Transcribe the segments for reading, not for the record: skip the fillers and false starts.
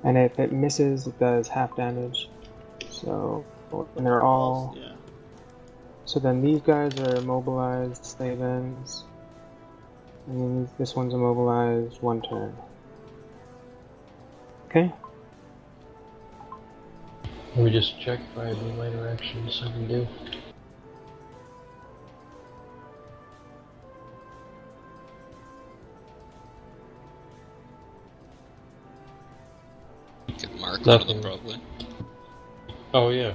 And if it misses, it does half damage. So, and they're all... Yeah. So then these guys are immobilized, slave ends. And then this one's immobilized, 1 turn. Okay? Let me just check if I have any minor actions I can do. You could mark one of them, probably. Oh yeah,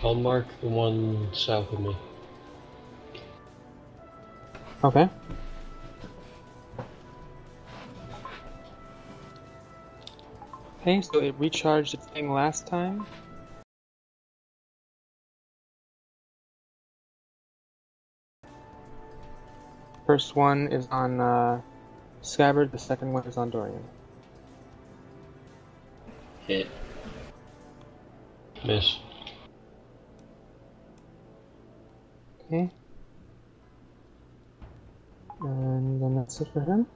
I'll mark the one south of me. Okay. Okay, so it recharged its thing last time. First one is on Scabbard, the second one is on Dorian. Hit. Miss. Okay. And then that's it for him.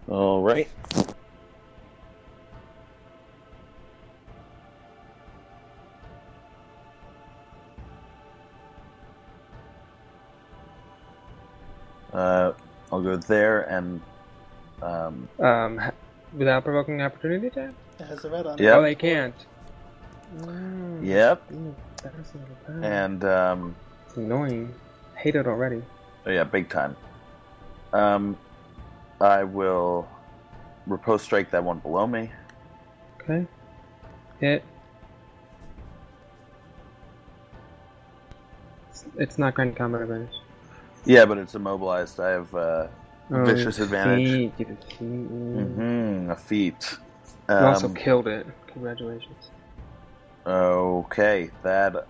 Alright. I'll go there and Without provoking an opportunity attack? It has a red on it. Yep. Oh, they can't. Yep. That's not bad. and It's annoying. Hate it already. oh yeah, big time. I will riposte strike that one below me. Okay. Hit. It's not granting combat advantage. Yeah, but it's immobilized. I have vicious advantage. Feet. A feat. You also killed it. Congratulations. Okay, that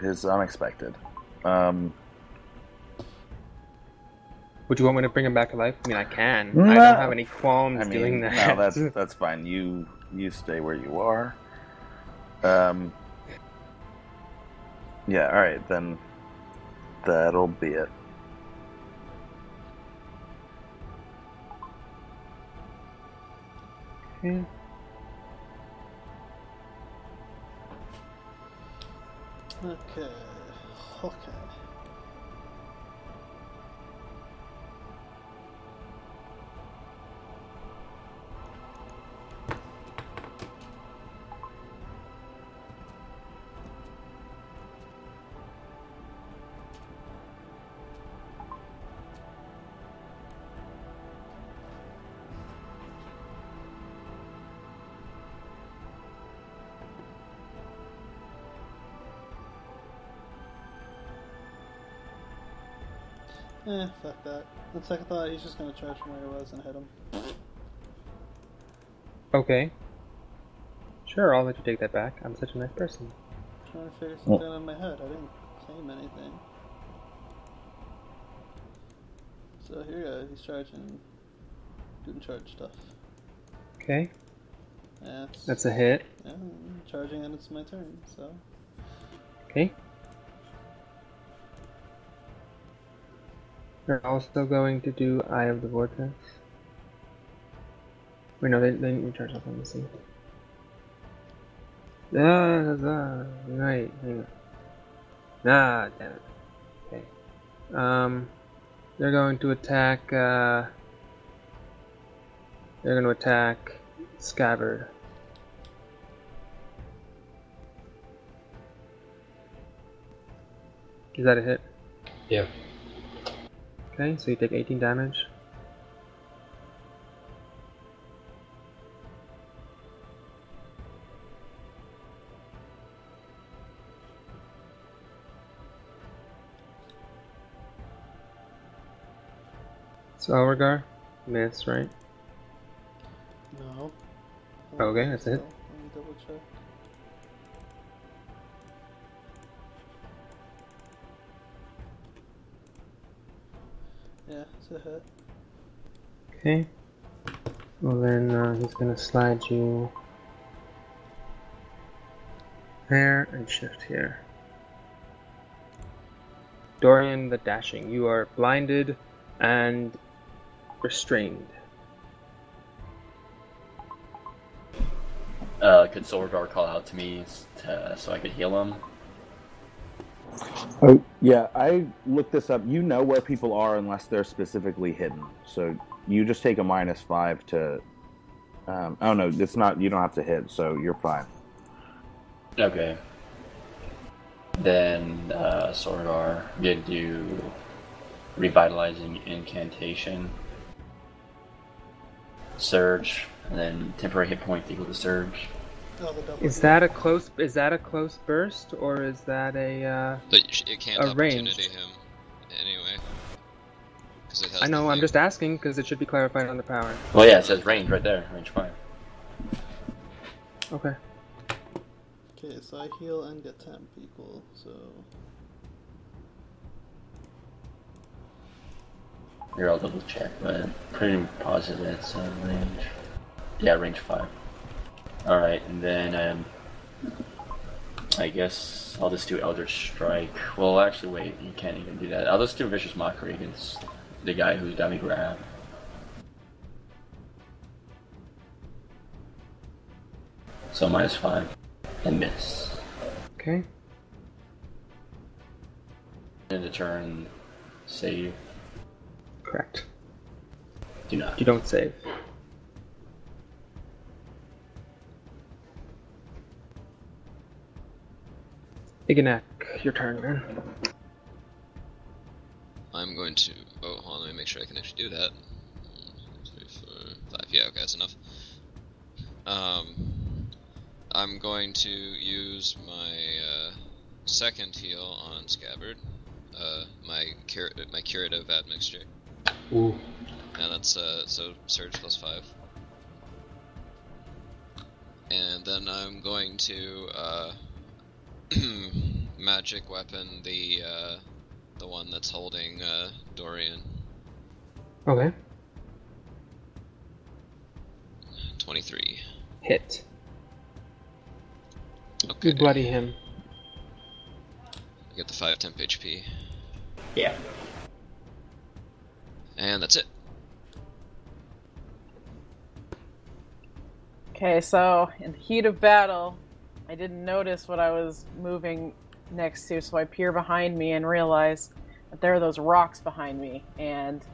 is unexpected. Would you want me to bring him back to life? I mean, I can. No. I don't have any qualms I mean, doing that. no, that's fine. You stay where you are. Yeah, alright, then that'll be it. Okay. Okay. Okay. Fuck that. On second thought, he's just gonna charge from where he was and hit him. Okay. Sure, I'll let you take that back. I'm such a nice person. I'm trying to figure something out in my head. I didn't claim anything. So here you go. He's charging. Doing charge stuff. Okay. Yeah. That's a hit. Yeah, I'm charging and it's my turn, so. Okay. They're also going to do Eye of the Vortex. Wait, no, they didn't recharge up. Let me see. Right, hang on. Ah, damn it. Okay. They're going to attack, they're going to attack Scabbard. Is that a hit? Yeah. Okay, so you take 18 damage. So Elregar, miss, right? No. Okay, that's it. Let me double check. Yeah, it's a hit. Okay. Well then, he's gonna slide you there and shift here. Dorian the Dashing, you are blinded and restrained. Could Sorgar call out to me so I could heal him? Oh, yeah, I looked this up. You know where people are unless they're specifically hidden. So you just take a -5 to... oh, no, it's not. You don't have to hit, so you're fine. Okay. Then, Sorgar, I'm gonna do Revitalizing Incantation, Surge, and then temporary hit point equal to Surge. Oh, the double. Is that a close? Is that a close burst, or is that a? But it can't A opportunity ranged. him anyway. Because it has I know. the I'm thing. just asking because it should be clarified on the power. Well, yeah, it says range right there, range 5. Okay. Okay, so I heal and get temp equal, so... Here, I'll double check, but pretty positive it's range. Yeah, range 5. Alright, and then I guess I'll just do Eldritch Strike. Well, actually, wait, you can't even do that. I'll just do Vicious Mockery against the guy who's dummy grab. So -5 and miss. Okay. End of turn, save. Correct. Do not. You don't save. Iganek, your turn, man. I'm going to... Oh, hold on, let me make sure I can actually do that. 1, 2, 3, 4, 5. Yeah, okay, that's enough. I'm going to use my second heal on Scabbard. My curative admixture. Ooh. And that's so surge +5. And then I'm going to magic weapon the one that's holding Dorian. Okay. 23. Hit. Okay. You bloody him. I get the 5 temp HP. Yeah. And that's it. Okay, so in the heat of battle, I didn't notice what I was moving next to, so I peer behind me and realize that there are those rocks behind me, and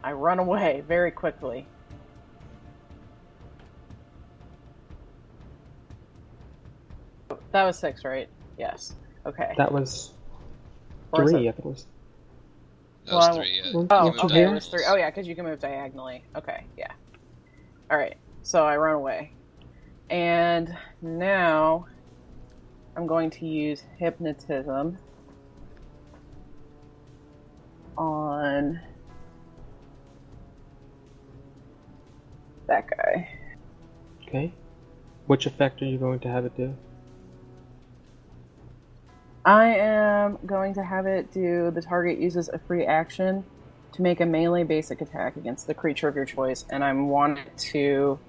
I run away very quickly. That was 6, right? Yes. Okay. That was Or is 3. it- I think it was. That was Well, 3, yeah. well, You Oh, moved okay, okay, it diagonally. was 3. Oh yeah, because you can move diagonally. Okay, yeah. Alright, so I run away. And now I'm going to use hypnotism on that guy. Okay. Which effect are you going to have it do? I am going to have it do the target uses a free action to make a melee basic attack against the creature of your choice, and I'm wanting to...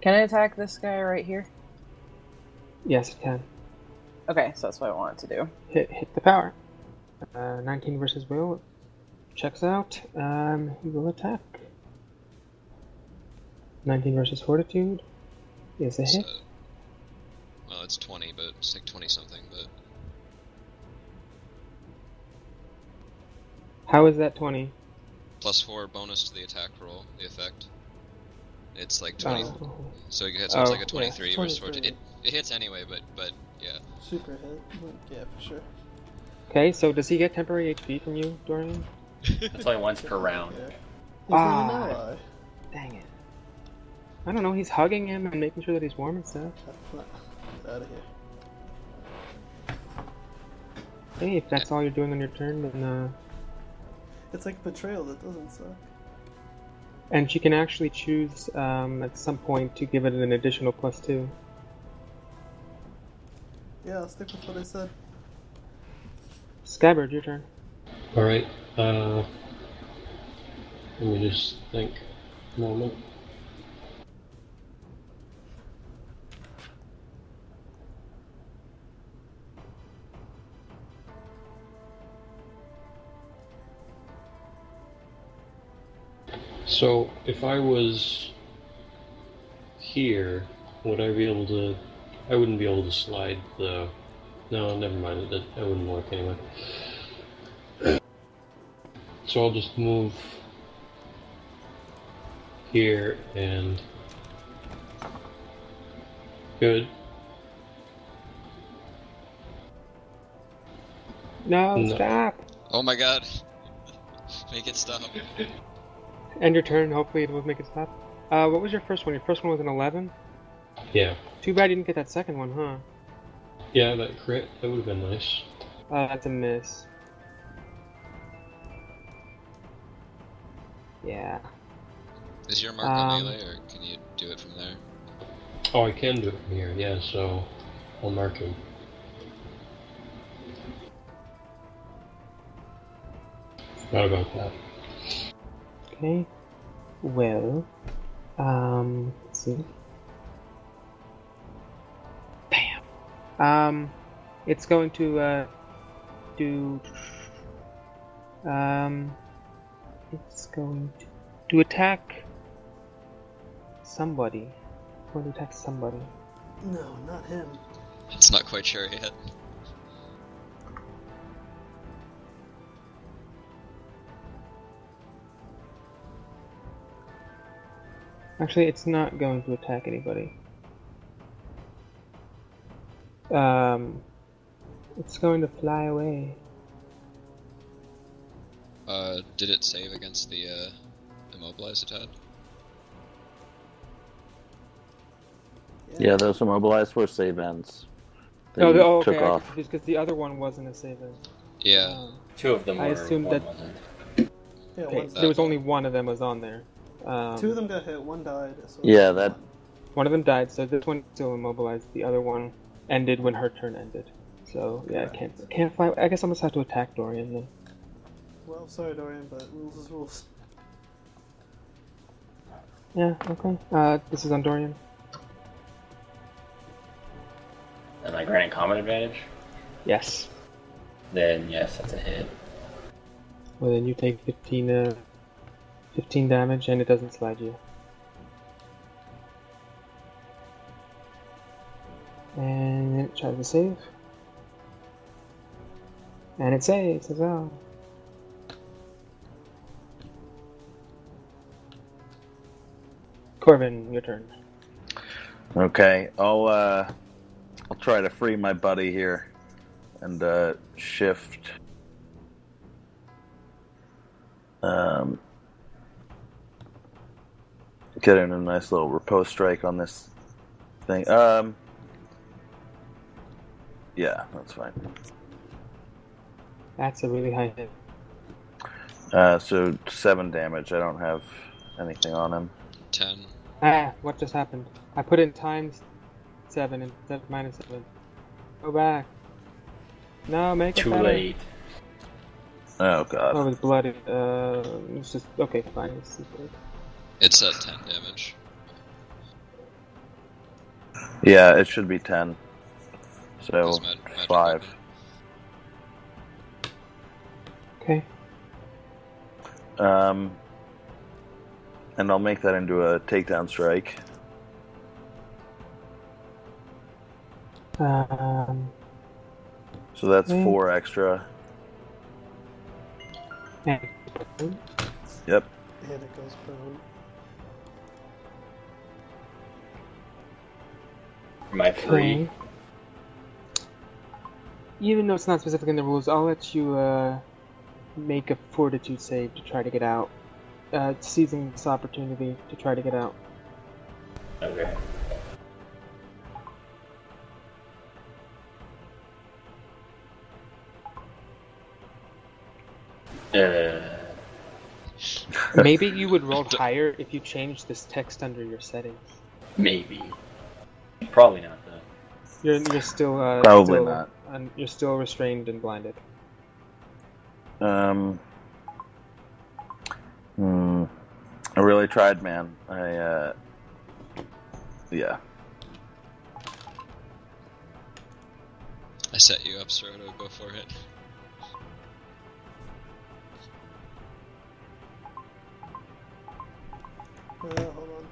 Can I attack this guy right here? Yes, it can. Okay, so that's what I want it to do. Hit the power. 19 versus will. Checks out. He will attack. 19 versus fortitude. Is a So, hit. well, it's 20, but it's like 20 something, but How is that 20? +4 bonus to the attack roll, the effect. It's like 20. Oh. So it's like Oh, a 23 yeah, versus 23. 14. It hits anyway, but yeah. Super hit. Yeah, for sure. Okay, so does he get temporary HP from you, Dorian? It's only once per round. Yeah. He's Ah. an ally. Dang it. I don't know, he's hugging him and making sure that he's warm and stuff. Get out of here. Hey, if that's all you're doing on your turn, then It's like betrayal, that doesn't suck. and she can actually choose at some point to give it an additional +2. Yeah, I'll stick with what I said. Scabbard, your turn. Alright, let me just think a moment. So, if I was here, would I be able to... I wouldn't be able to slide the... No, never mind. That wouldn't work anyway. So I'll just move here and... Good. No, No. stop! Oh my god. Make it stop. End your turn, hopefully it will make it stop. What was your first one? Your first one was an 11? Yeah. Too bad you didn't get that second one, huh? Yeah, that crit, that would have been nice. That's a miss. Yeah. Is your mark on melee, or can you do it from there? Oh, I can do it from here, yeah, so I'll mark him. Forgot about that. Okay. Well, let's see. Bam. It's going to do. It's going to attack somebody. It's going to attack somebody. No, not him. It's not quite sure yet. Actually, it's not going to attack anybody. It's going to fly away. Did it save against the, immobilize it had? Yeah, those immobilized were save ends. They Oh, took okay. off. Because the other one wasn't a save end. Yeah. Two of them were. I assumed one that- wasn't. Yeah, Okay, one's there was dead. only one of them was on there. Two of them got hit, one died. So Yeah, that- One of them died, so this one's still immobilized. The other one ended when her turn ended. So yeah, I can't fly. I guess I must have to attack Dorian then. Well, sorry, Dorian, but rules is rules. Yeah. Okay. This is on Dorian. Am I granting combat advantage? Yes. Then yes, that's a hit. Well, then you take 15 damage, and it doesn't slide you. And it tries to save. And it saves as well. Corbin, your turn. Okay, I'll try to free my buddy here and shift. Get in a nice little repose strike on this thing. Yeah, that's fine. That's a really high hit. So 7 damage. I don't have anything on him. 10. Ah, what just happened? I put in times 7 instead of minus 7. Go back. No, make it Too better. late. Oh god. Oh, it's bloody. It's just okay. Fine. It's at 10 damage. Yeah, it should be 10. So Does magic 5. weapon. Okay. And I'll make that into a takedown strike. So that's 4 extra. And Yep. And it goes prone. Am I free? okay. Even though it's not specific in the rules, I'll let you make a fortitude save to try to get out. Seizing this opportunity to try to get out. Okay. Maybe you would roll higher if you changed this text under your settings. Maybe. Probably not though. You're still Probably still, not. You're still restrained and blinded. I really tried, man. Yeah. I set you up, Sroto. Go for it. Hold on.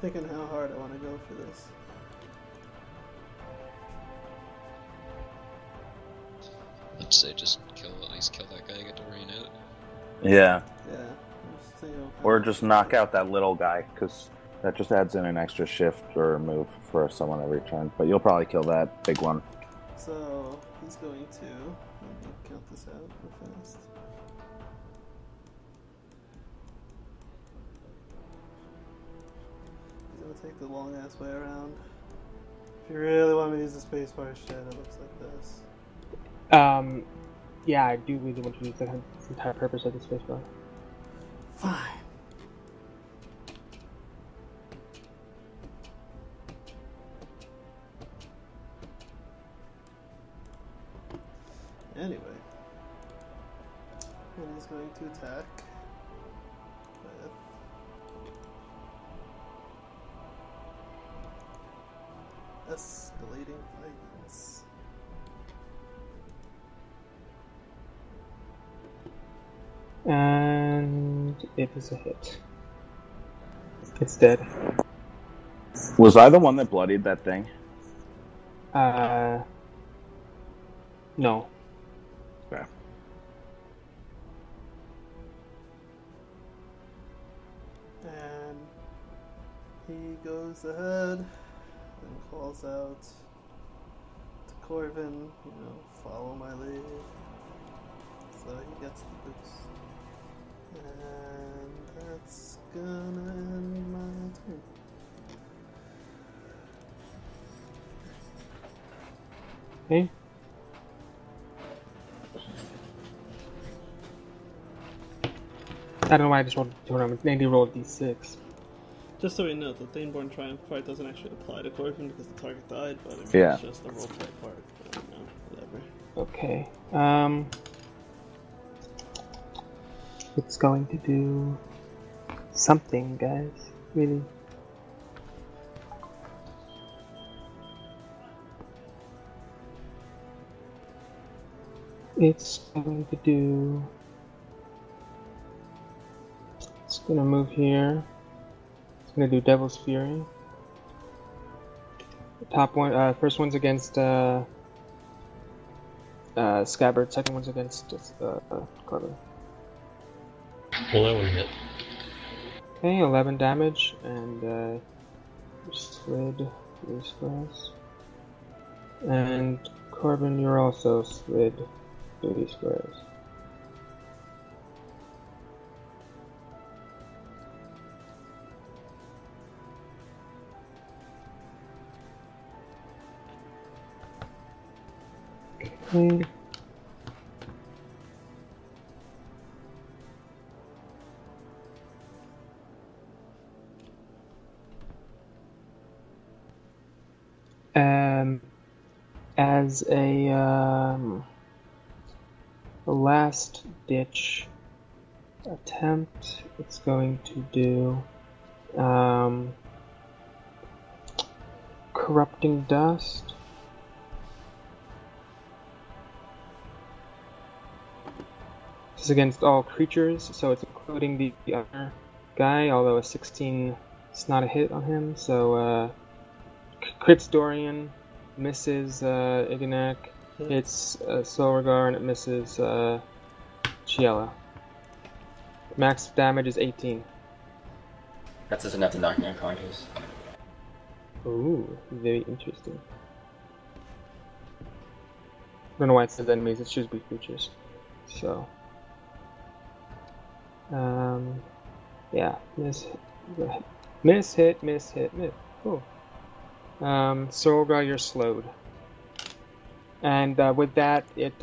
Thinking how hard I want to go for this. I'd say just at least kill that guy, get Dorian out. Yeah. Yeah. Just see how- Or just knock out that little guy, because that just adds in an extra shift or move for someone every turn. But you'll probably kill that big one. So he's going to. Let me count this out real fast. He's gonna take the long ass way around. If you really want me to use the spacebar shit, it looks like this. Yeah, I do really want to use the entire purpose of the spacebar. Fine. Anyway, and he's going to attack with escalating violence. And it is a hit. It's dead. Was I the one that bloodied that thing? No. Okay. And he goes ahead and calls out to Corvin, follow my lead. So he gets the boost. And that's gonna end my turn. Okay. I don't know why I just rolled a tournament. Maybe rolled d6. Just so we know, the Thaneborn Triumph part doesn't actually apply to Corvin because the target died, but Yeah. it's just the roleplay part. But, whatever. Okay. It's going to do something, guys. Really. It's going to do. It's going to move here. It's going to do Devil's Fury. The top one, first one's against Scabbard. Second one's against Carver. Well, that one hit. Okay, 11 damage, and slid 3 squares. And Corbin, you're also slid 3 squares. Okay. As a last ditch attempt, it's going to do Corrupting Dust. This is against all creatures, so it's including the other guy, although a 16 is not a hit on him, so crits Dorian, misses Iganak, hits Solregar, and it misses Chiella. Max damage is 18. That's just enough to knock me unconscious. Ooh, very interesting. I don't know why it says enemies, it should be creatures. So, yeah, miss, hit, miss. Cool. Solregar, you're slowed. And with that, it's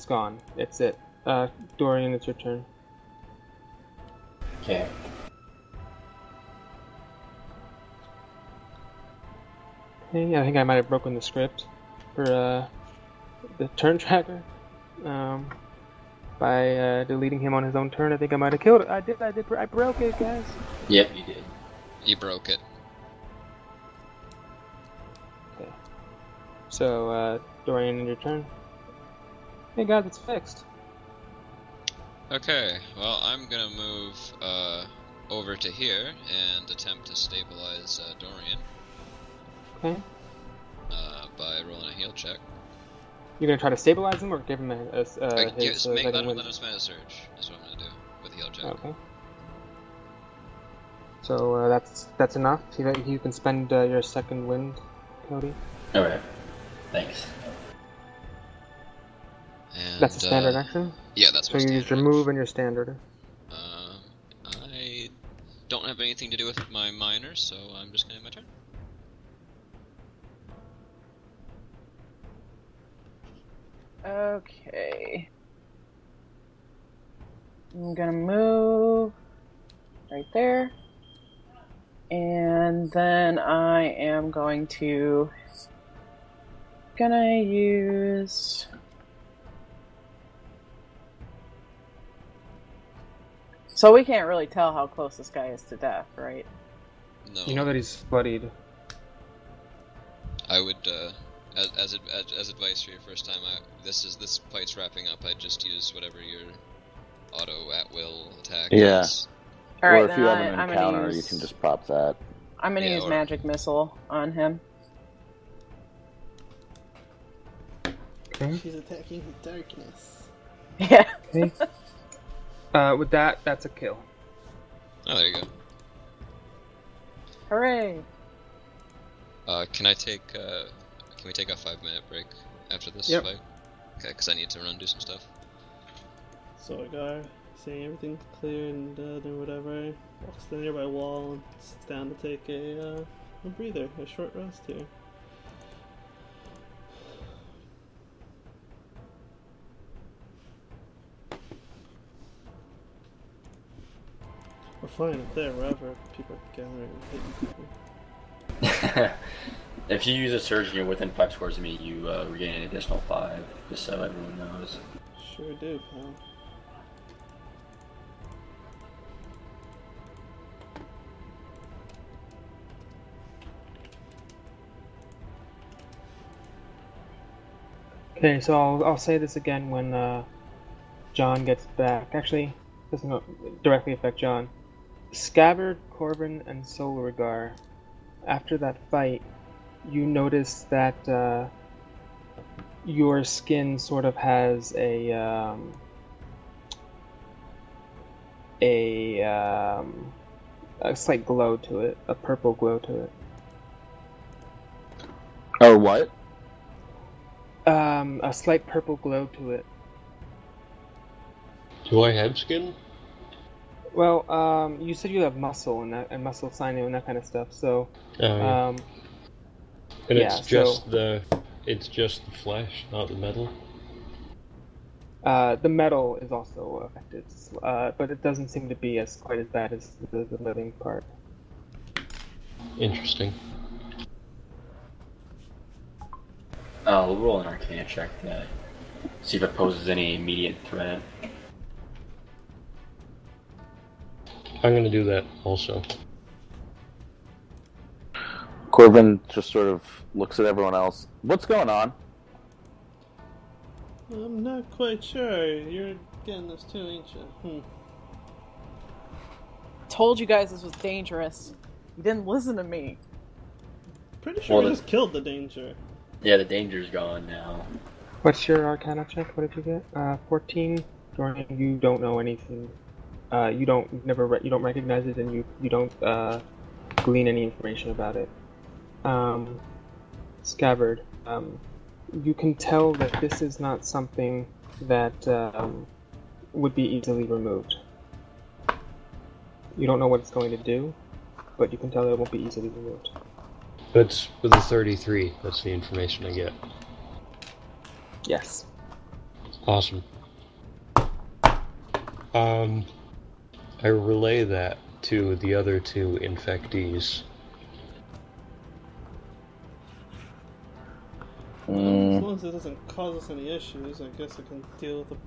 gone. It's it. Dorian, it's your turn. Okay. Okay, I think I might have broken the script for the turn tracker by deleting him on his own turn. I think I might have killed it. I broke it, guys. Yep, you did. You broke it. Okay. So, Dorian, in your turn. Hey guys, it's fixed. Okay, well, I'm gonna move over to here and attempt to stabilize Dorian Okay. by rolling a heal check. You're gonna try to stabilize him or give him his Let him second wind? spend a surge. That's what I'm gonna do with a heal check. Okay. So that's enough. You can spend your second wind, Cody. Alright. Thanks. And, That's a standard action. Yeah, that's So my you standard use your action. move and your standard. I don't have anything to do with my minor, so I'm just gonna have my turn. Okay. I'm gonna move right there. And then I am going to use so we can't really tell how close this guy is to death, right? No. You know that he's bloodied. I would, as advice for your first time, this fight's wrapping up. I'd just use whatever your auto at will attack Yeah. is. All Or right, if then you have an I'm encounter, gonna use, you can just pop that. I'm gonna Yeah, use or- magic missile on him. Okay. She's attacking the darkness. Yeah. Okay. With that's a kill. Oh, there you go. Hooray! Can I take? Can we take a 5-minute break after this Yep. fight? Okay, because I need to run do some stuff. So a guy saying everything's clear and then whatever walks to the nearby wall and sits down to take a breather, a short rest here. We're fine up there, wherever people are gathering and hitting people. If you use a surge and you're within 5 squares of me, you regain an additional 5, just so everyone knows. Sure do, pal. Okay, so I'll say this again when John gets back. Actually, it doesn't directly affect John. Scabbard, Corbin, and Solrigar. After that fight, you notice that your skin sort of has a slight glow to it, a purple glow to it. Or what? A slight purple glow to it. Do I have skin? Well, you said you have muscle and muscle sinew and that kind of stuff. So, And yeah, it's just the flesh, not the metal. the metal is also affected, but it doesn't seem to be quite as bad as the living part. Interesting. We'll roll an Arcana check to see if it poses any immediate threat. I'm gonna do that also. Corbin just sort of looks at everyone else. What's going on? I'm not quite sure. You're getting this too, ain't you? Told you guys this was dangerous. You didn't listen to me. Pretty sure Well, we the- just killed the danger. Yeah, the danger's gone now. What's your Arcana check? What did you get? 14. Dorian, you don't know anything. You don't recognize it, and you don't glean any information about it. Scabbard, you can tell that this is not something that would be easily removed. You don't know what it's going to do, but you can tell that it won't be easily removed. That's with a 33. That's the information I get. Yes. Awesome. I relay that to the other two infectees. As Mm, long as it doesn't cause us any issues, I guess I can deal with the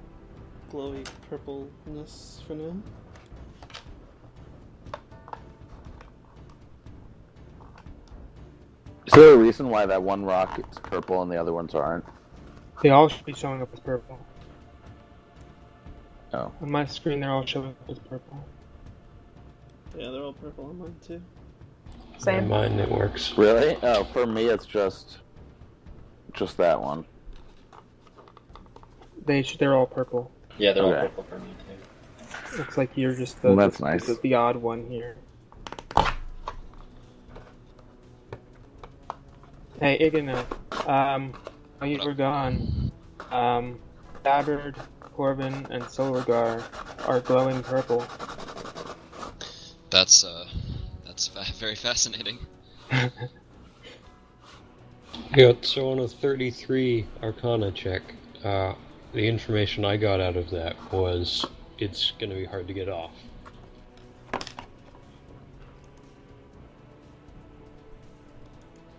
glowy purpleness for now. is there a reason why that one rock is purple and the other ones aren't? They all should be showing up as purple. Oh. On my screen, they're all showing up as purple. Yeah, they're all purple on mine too. Same. On mine, it works. Really? Oh, for me, it's just that one. They're all purple. Yeah, they're all Okay. purple for me too. Looks like you're just Well, that's nice. the odd one here. Hey, Igna, while you were gone, Dabbard, Corbin, and Solargar are glowing purple. That's very fascinating. Yeah, so on a 33 Arcana check, the information I got out of that was it's going to be hard to get off.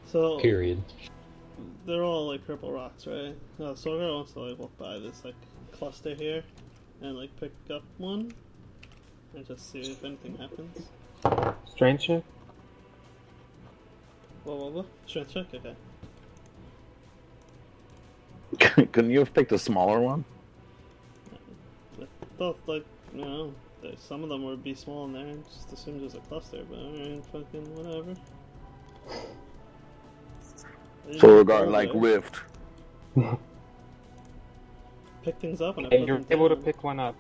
So Period. they're all like purple rocks, right? So I wants to like walk by this like cluster here and like pick up one and just see if anything happens. Strange check? Whoa. Strength check? Okay. Couldn't you have picked a smaller one? I thought like, you know, some of them would be small in there and just assumed there's a cluster, but alright, fucking whatever. So regard like rift. Pick things up and I Hey, put you're them able to down. pick one up.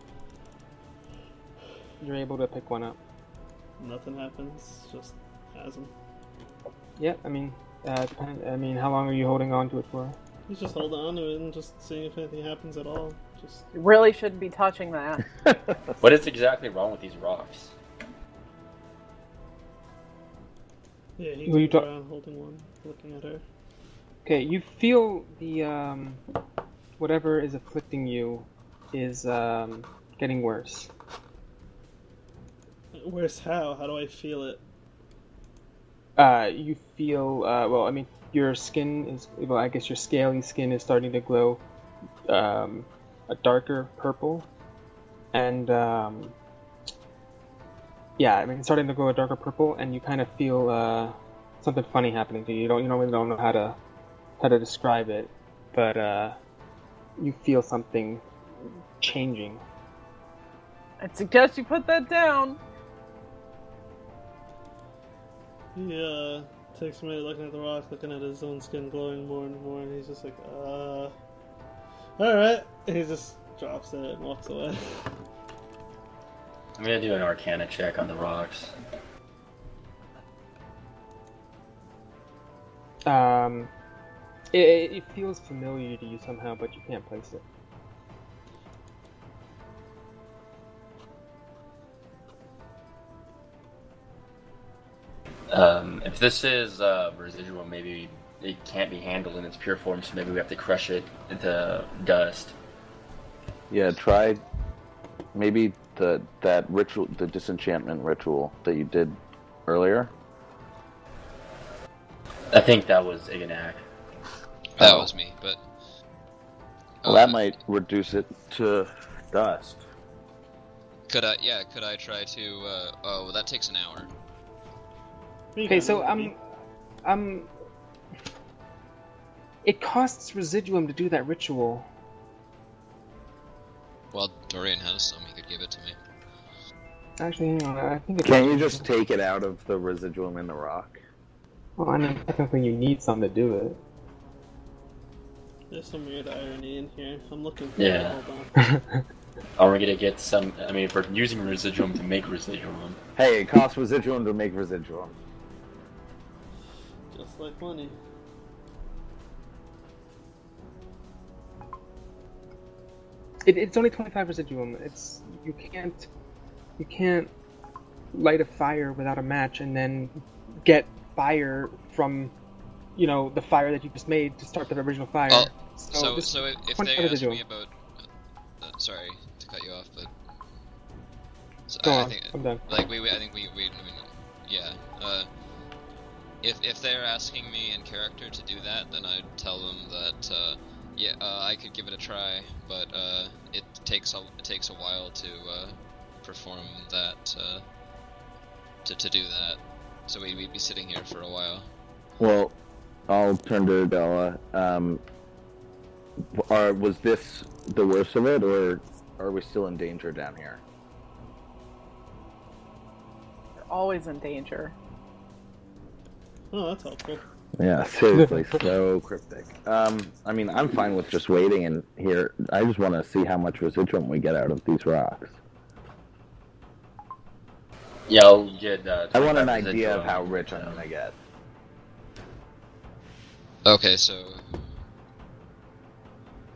You're able to pick one up. Nothing happens, just has them. Yeah, I mean, how long are you holding on to it for? You just hold on to it and just seeing if anything happens at all. Just You really shouldn't be touching that. What is exactly wrong with these rocks? yeah, he's Who you ta- around holding one, looking at her. Okay, you feel the, whatever is afflicting you is, getting worse. Where's how? How do I feel it? You feel, well, I mean, your skin is, well, I guess your scaly skin is starting to glow, a darker purple. And, yeah, I mean, it's starting to glow a darker purple, and you kind of feel, something funny happening to you. You don't really know how to describe it, but, you feel something changing. I'd suggest you put that down. He takes a minute looking at the rock, looking at his own skin glowing more and more, and he's just like, alright. He just drops it and walks away. I'm gonna do an Arcana check on the rocks. It feels familiar to you somehow, but you can't place it. If this is residual, maybe it can't be handled in its pure form, so maybe we have to crush it into dust. Yeah, try maybe that ritual, the disenchantment ritual that you did earlier. I think that was Iganak. That Oh. was me, but Well, that might reduce it to dust. could I try to? Oh, well, that takes an hour. Okay, so it costs residuum to do that ritual. Well, Dorian has some. He could give it to me. Actually, hang on, I think it's... Can't you just take it out of the residuum in the rock? Well, I mean, technically you need some to do it. There's some weird irony in here. I'm looking for Yeah. it. Hold on. Are we gonna get some? I mean, if we're using residuum to make residuum, Hey, it costs residuum to make residuum. Just like money. It's only 25 residuum. You can't light a fire without a match and then get fire from, the fire that you just made to start the original fire. Oh, this so if 25 they ask residuum. me about, sorry to cut you off, but so Go I on, think I'm done. like we I think we I mean, yeah. If they're asking me in character to do that, then I'd tell them that I could give it a try, but it takes a while to perform that to do that. So we'd be sitting here for a while. Well, I'll turn to Bella. Was this the worst of it, or are we still in danger down here? You're always in danger. Oh, that's helpful. Yeah, seriously, so cryptic. I mean, I'm fine with just waiting in here. I just want to see how much residuum we get out of these rocks. Yeah, I'll get. I want an 25% idea of on- how rich I'm gonna get. Okay, so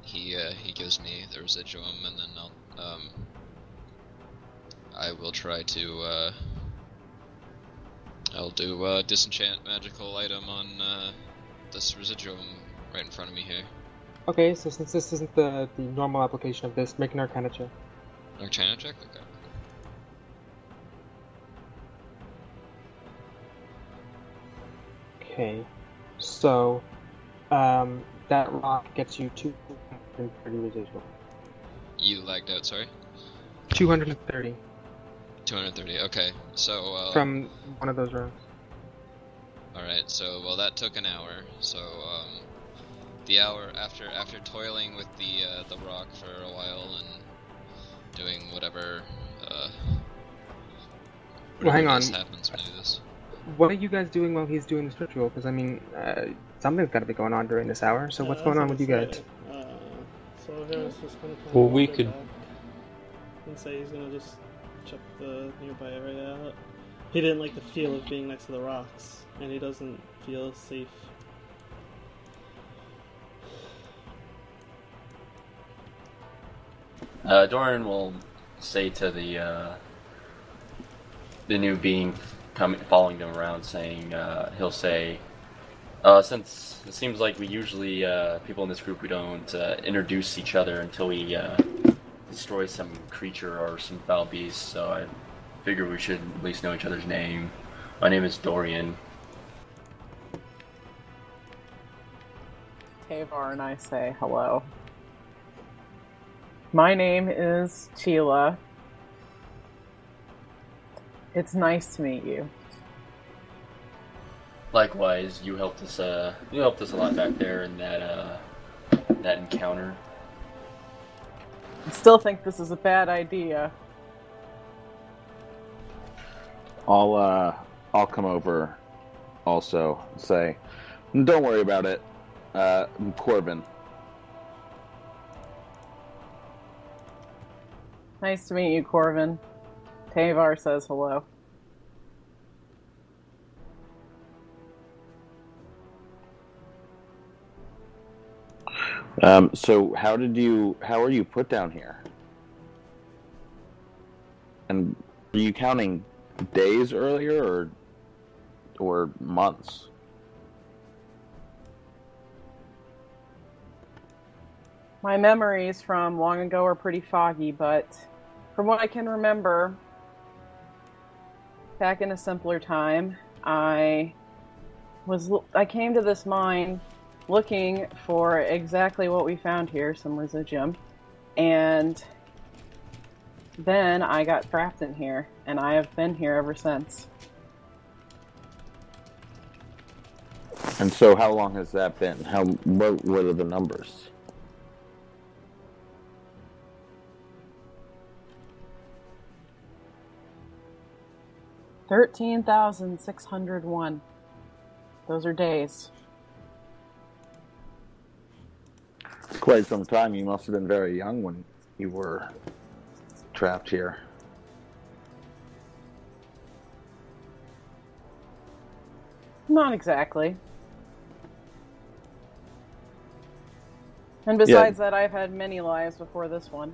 he gives me the residuum, and then I will try to I'll do disenchant magical item on this residuum right in front of me here. Okay, so since this isn't the normal application of this, make an Arcana check. Arcana check? Okay. Okay, so that rock gets you 230 residual. You lagged out, sorry? 230 230, okay. So, from one of those rocks. alright, so, well, that took an hour, so, the hour after toiling with the rock for a while and doing whatever, Well, hang on. happens when I do this. What are you guys doing while he's doing this ritual? Because, I mean, something's got to be going on during this hour, so what's going on with you guys? So Harris just gonna come Well, we wander could- back and say he's gonna just check the nearby area out. He didn't like the feel of being next to the rocks, and he doesn't feel safe. Doran will say to the new being following them around, saying, he'll say, since it seems like we usually, people in this group, we don't introduce each other until we destroy some creature or some foul beast, so I figure we should at least know each other's name. My name is Dorian. Tavar and I say hello. My name is Sheila. It's nice to meet you. Likewise, you helped us a lot back there in that encounter. I still think this is a bad idea. I'll come over also and say, don't worry about it. I'm Corbin. Nice to meet you, Corvin. Tavar says hello. So how are you put down here? And are you counting days earlier or months? My memories from long ago are pretty foggy, but from what I can remember, back in a simpler time, I came to this mine looking for exactly what we found here, some residuum, and then I got trapped in here, and I have been here ever since. And so how long has that been? What are the numbers? $13,601. Those are days. Quite some time. You must have been very young when you were trapped here. Not exactly. And besides that, I've had many lives before this one.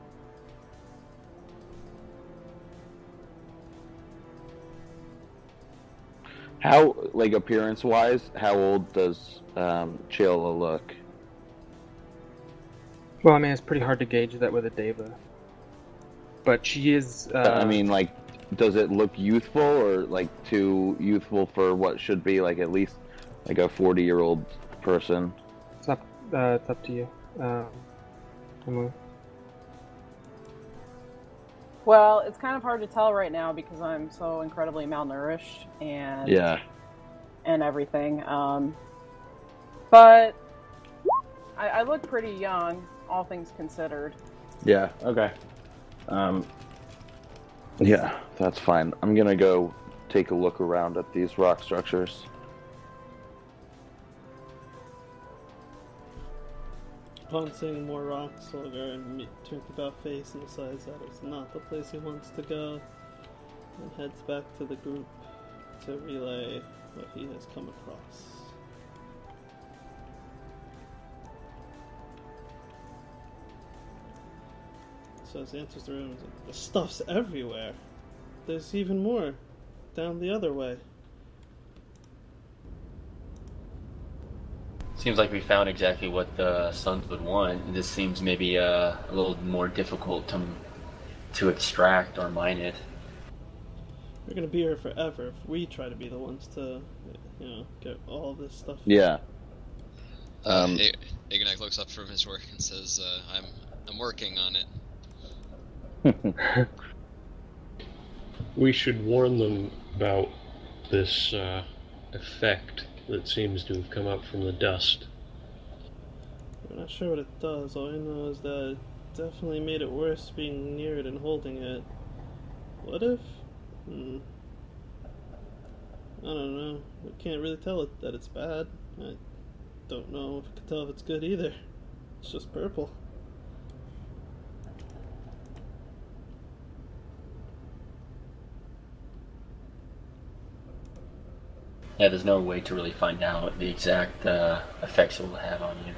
How, like, appearance-wise, how old does Chilla look? Well, I mean, it's pretty hard to gauge that with a Deva. But she is... I mean, like, does it look youthful or, like, too youthful for what should be, like, at least, like, a 40-year-old person? It's up to you. Emily. Well, it's kind of hard to tell right now because I'm so incredibly malnourished and and everything. But I look pretty young, all things considered. Yeah, okay. Yeah, that's fine. I'm gonna go take a look around at these rock structures. Upon seeing more rocks, Solgar turns about face and decides that it's not the place he wants to go, and heads back to the group to relay what he has come across. So as he enters the room, the stuff's everywhere. There's even more down the other way. Seems like we found exactly what the Suns would want. This seems maybe a little more difficult to extract or mine it. We're gonna be here forever if we try to be the ones to, get all of this stuff. Yeah. Ignak looks up from his work and says, I'm working on it. We should warn them about this effect that seems to have come up from the dust. I'm not sure what it does. All I know is that it definitely made it worse being near it and holding it. What if? I don't know. We can't really tell it that it's bad. I don't know if we can tell if it's good either. It's just purple. Yeah, there's no way to really find out the exact effects it will have on you.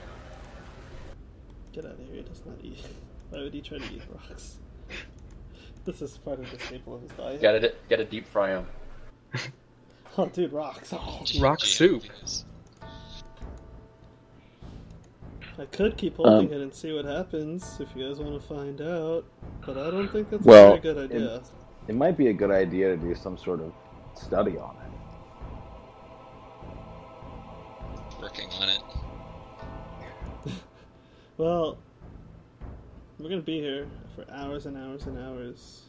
Get out of here, he does not eat. Why would he try to eat rocks? This is part of the staple of his diet. Gotta deep fry them. Oh, dude, rocks. Oh, Rock soup. I could keep holding it and see what happens if you guys want to find out, but I don't think that's a Well, very good idea. It might be a good idea to do some sort of study on it. Working on it. Well, we're gonna be here for hours and hours and hours.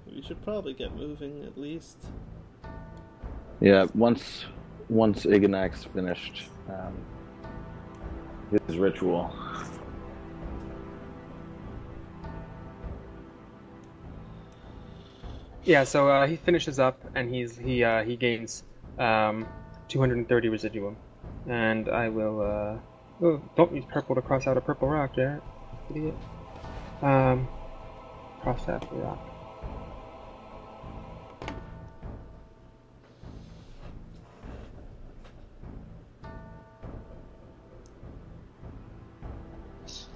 We should probably get moving at least. Yeah, once Ignac's finished his ritual. Yeah, so he finishes up and he gains 230 residuum, and I will don't use purple to cross out a purple rock, Jared. Idiot. Cross out the rock.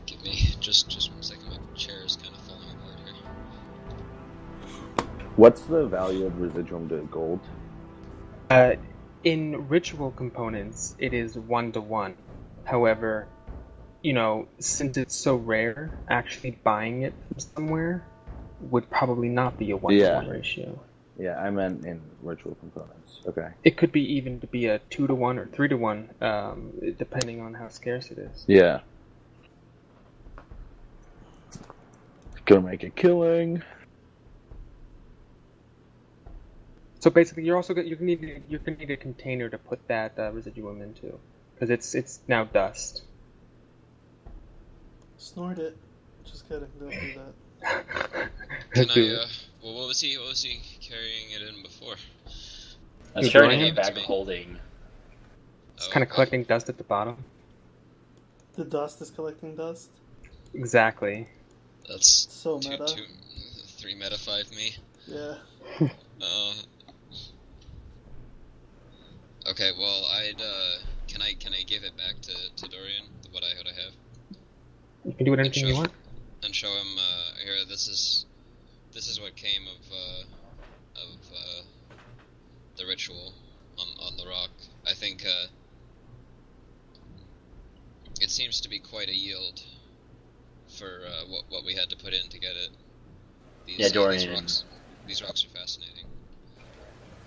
Give me just 1 second. My chair is kind of falling apart here. What's the value of residuum to gold? In ritual components, it is 1-to-1. However, since it's so rare, actually buying it from somewhere would probably not be a 1-to-1 ratio. Yeah, I meant in ritual components. Okay. It could be even to be a 2-to-1 or 3-to-1, depending on how scarce it is. Yeah. Gonna make a killing. So basically, you're gonna need a container to put that residuum into, because it's now dust. Snort it. Just kidding, don't do that. Can I, what was he carrying it in before? I was carrying it in a bag holding. It's kind of collecting dust at the bottom. The dust is collecting dust? Exactly. That's so meta. 3 meta, 5 me. Yeah. Okay, well, can I give it back to Dorian, what I have? You can do it anything you want. And show him, here, this is what came of the ritual on the rock. I think, it seems to be quite a yield for, what we had to put in to get it. Dorian. These rocks are fascinating.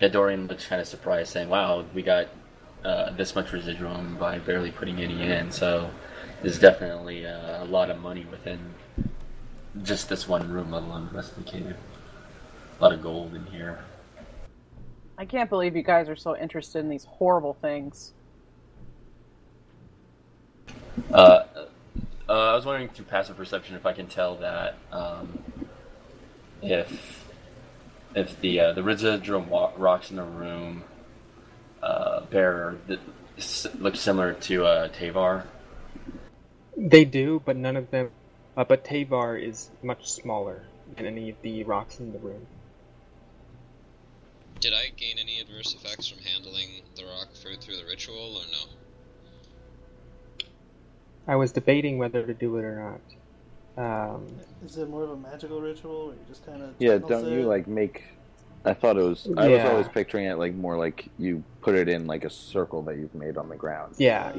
Yeah, Dorian looks kind of surprised, saying, wow, we got this much residuum by barely putting any in, so there's definitely a lot of money within just this one room, let alone the rest of the cave. A lot of gold in here. I can't believe you guys are so interested in these horrible things. I was wondering through passive perception if I can tell that if the residual rocks in the room look similar to Tavar. They do, but none of them. But Tavar is much smaller than any of the rocks in the room. Did I gain any adverse effects from handling the rock through the ritual, or no? I was debating whether to do it or not. Is it more of a magical ritual where you just kind of don't you like make? I thought it was. I was always picturing it like more like you put it in like a circle that you've made on the ground. Yeah.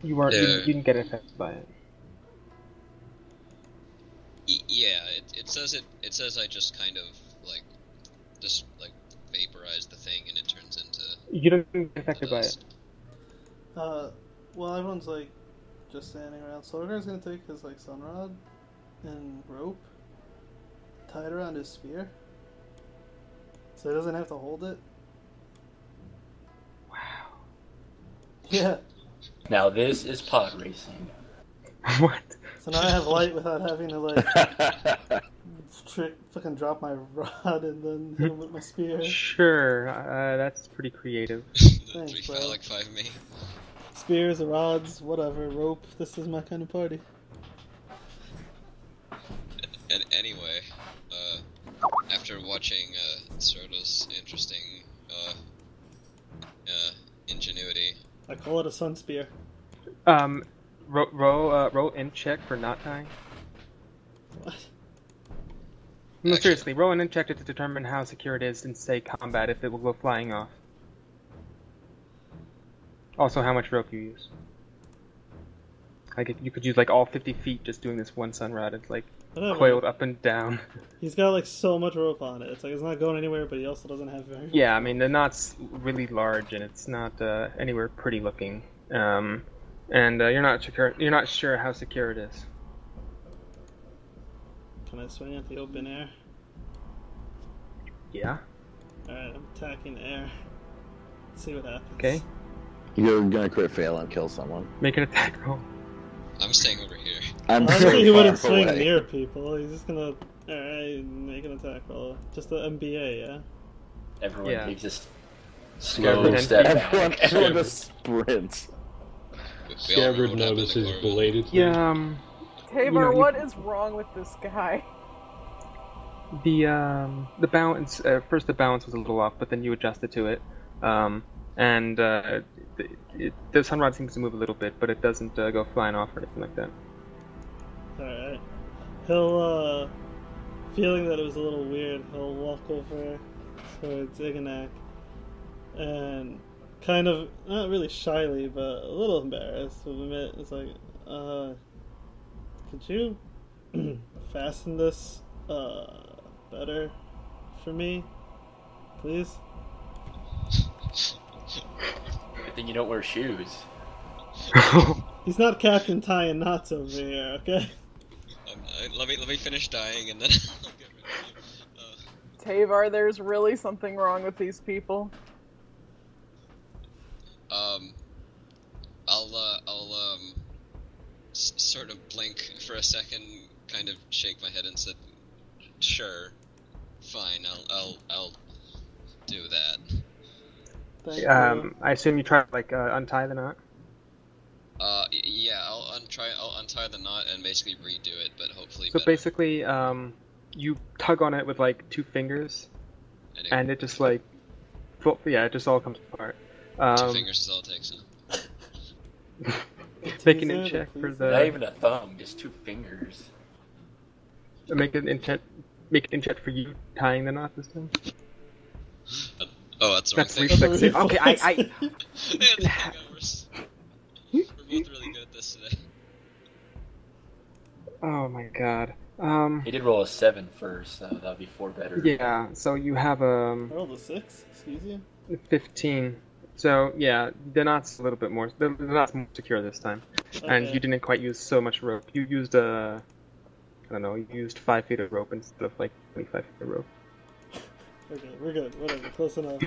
You weren't. You didn't get affected by it. Yeah, it says I just kind of just vaporize the thing and it turns into. You don't get affected by it. Well, everyone's just standing around. Solgar's gonna take his sunrod and rope, tie it around his spear, so he doesn't have to hold it. Wow. Yeah. Now this is pod racing. What? So now I have light without having to fucking drop my rod and then hit him with my spear. Sure, that's pretty creative. Thanks, bro. 5 me. Spears, rods, whatever, rope. This is my kind of party. And anyway, after watching Sordo's interesting ingenuity, I call it a sun spear. Roll in check for not dying. What? No, seriously, roll an in check to determine how secure it is in, say, combat, if it will go flying off. Also, how much rope you use. You could use all 50 feet just doing this one sunrod. It's Whatever. coiled up and down. He's got so much rope on it. It's it's not going anywhere, but he also doesn't have very much. Yeah, I mean the knot's really large and it's not anywhere pretty looking. And you're not sure how secure it is. Can I swing at the open air? Yeah. Alright, I'm attacking air. Let's see what happens. Okay. You're gonna crit fail and kill someone. Make an attack roll. I'm staying over here. I'm I so think he wouldn't far swing away. near people. He's just gonna make an attack roll. Just the MBA, yeah? Everyone Yeah. takes a slow Scabbard. step Everyone back. just sprints. We all remember Scabbard what happened in notices Corvin. belatedly. Yeah. Tabor, you- what is wrong with this guy? The balance first the balance was a little off, but then you adjusted to it. The sunrod seems to move a little bit, but it doesn't go flying off or anything like that. Alright. He'll, feeling that it was a little weird, he'll walk over towards Iganak and kind of, not really shyly, but a little embarrassed, will admit, it's could you fasten this, better for me, please? Good thing you don't wear shoes. He's not Captain tying knots over here, okay? Let me finish dying and then I'll get rid of you. Tavar, there's really something wrong with these people. I'll sort of blink for a second, kind of shake my head and said, "Sure, fine, I'll do that." Thank you. I assume you try to untie the knot. Yeah, I'll untie the knot and basically redo it, but hopefully. So better. basically, you tug on it with 2 fingers, and it just it just all comes apart. 2 fingers is all it takes. Huh? Make an in check for Not the. even a thumb, just 2 fingers. Make an in check for you tying the knot this time. Oh, that's the wrong That's thing. reflex. Okay, We're both really good at this today. Oh my god. He did roll a 7 first, so that'll be 4 better. Yeah. So you have I rolled a 6, excuse you? 15. So yeah, the knot's a little bit more. The knot's more secure this time, and Okay. you didn't quite use so much rope. You used I don't know. You used 5 feet of rope instead of 25 feet of rope. Okay, we're good, whatever, close enough.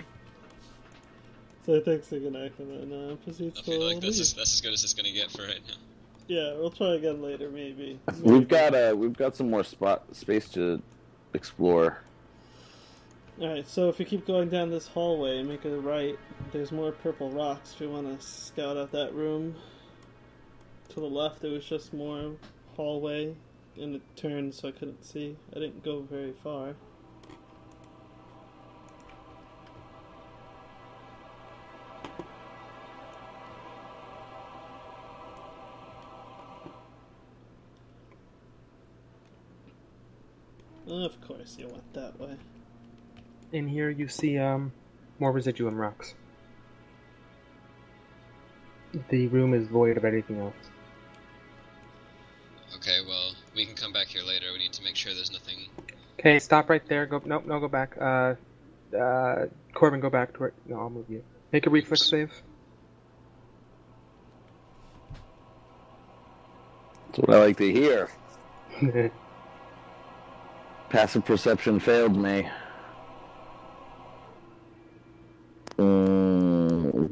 So he takes Iganak and then proceeds I to feel like that's leave. as good as it's gonna get for right now. Yeah, we'll try again later, maybe. We've got some more space to explore. Alright, so if we keep going down this hallway and make a right, there's more purple rocks if we want to scout out that room. To the left, there was just more hallway, and it turned so I couldn't see. I didn't go very far. Of course you went that way. In here you see more residuum rocks. The room is void of anything else. Okay, well, we can come back here later. We need to make sure there's nothing. Okay, stop right there. Go. Nope, no, go back. Corbin, go back to it. No, I'll move you. Make a reflex save. That's what I like to hear. Passive perception failed me.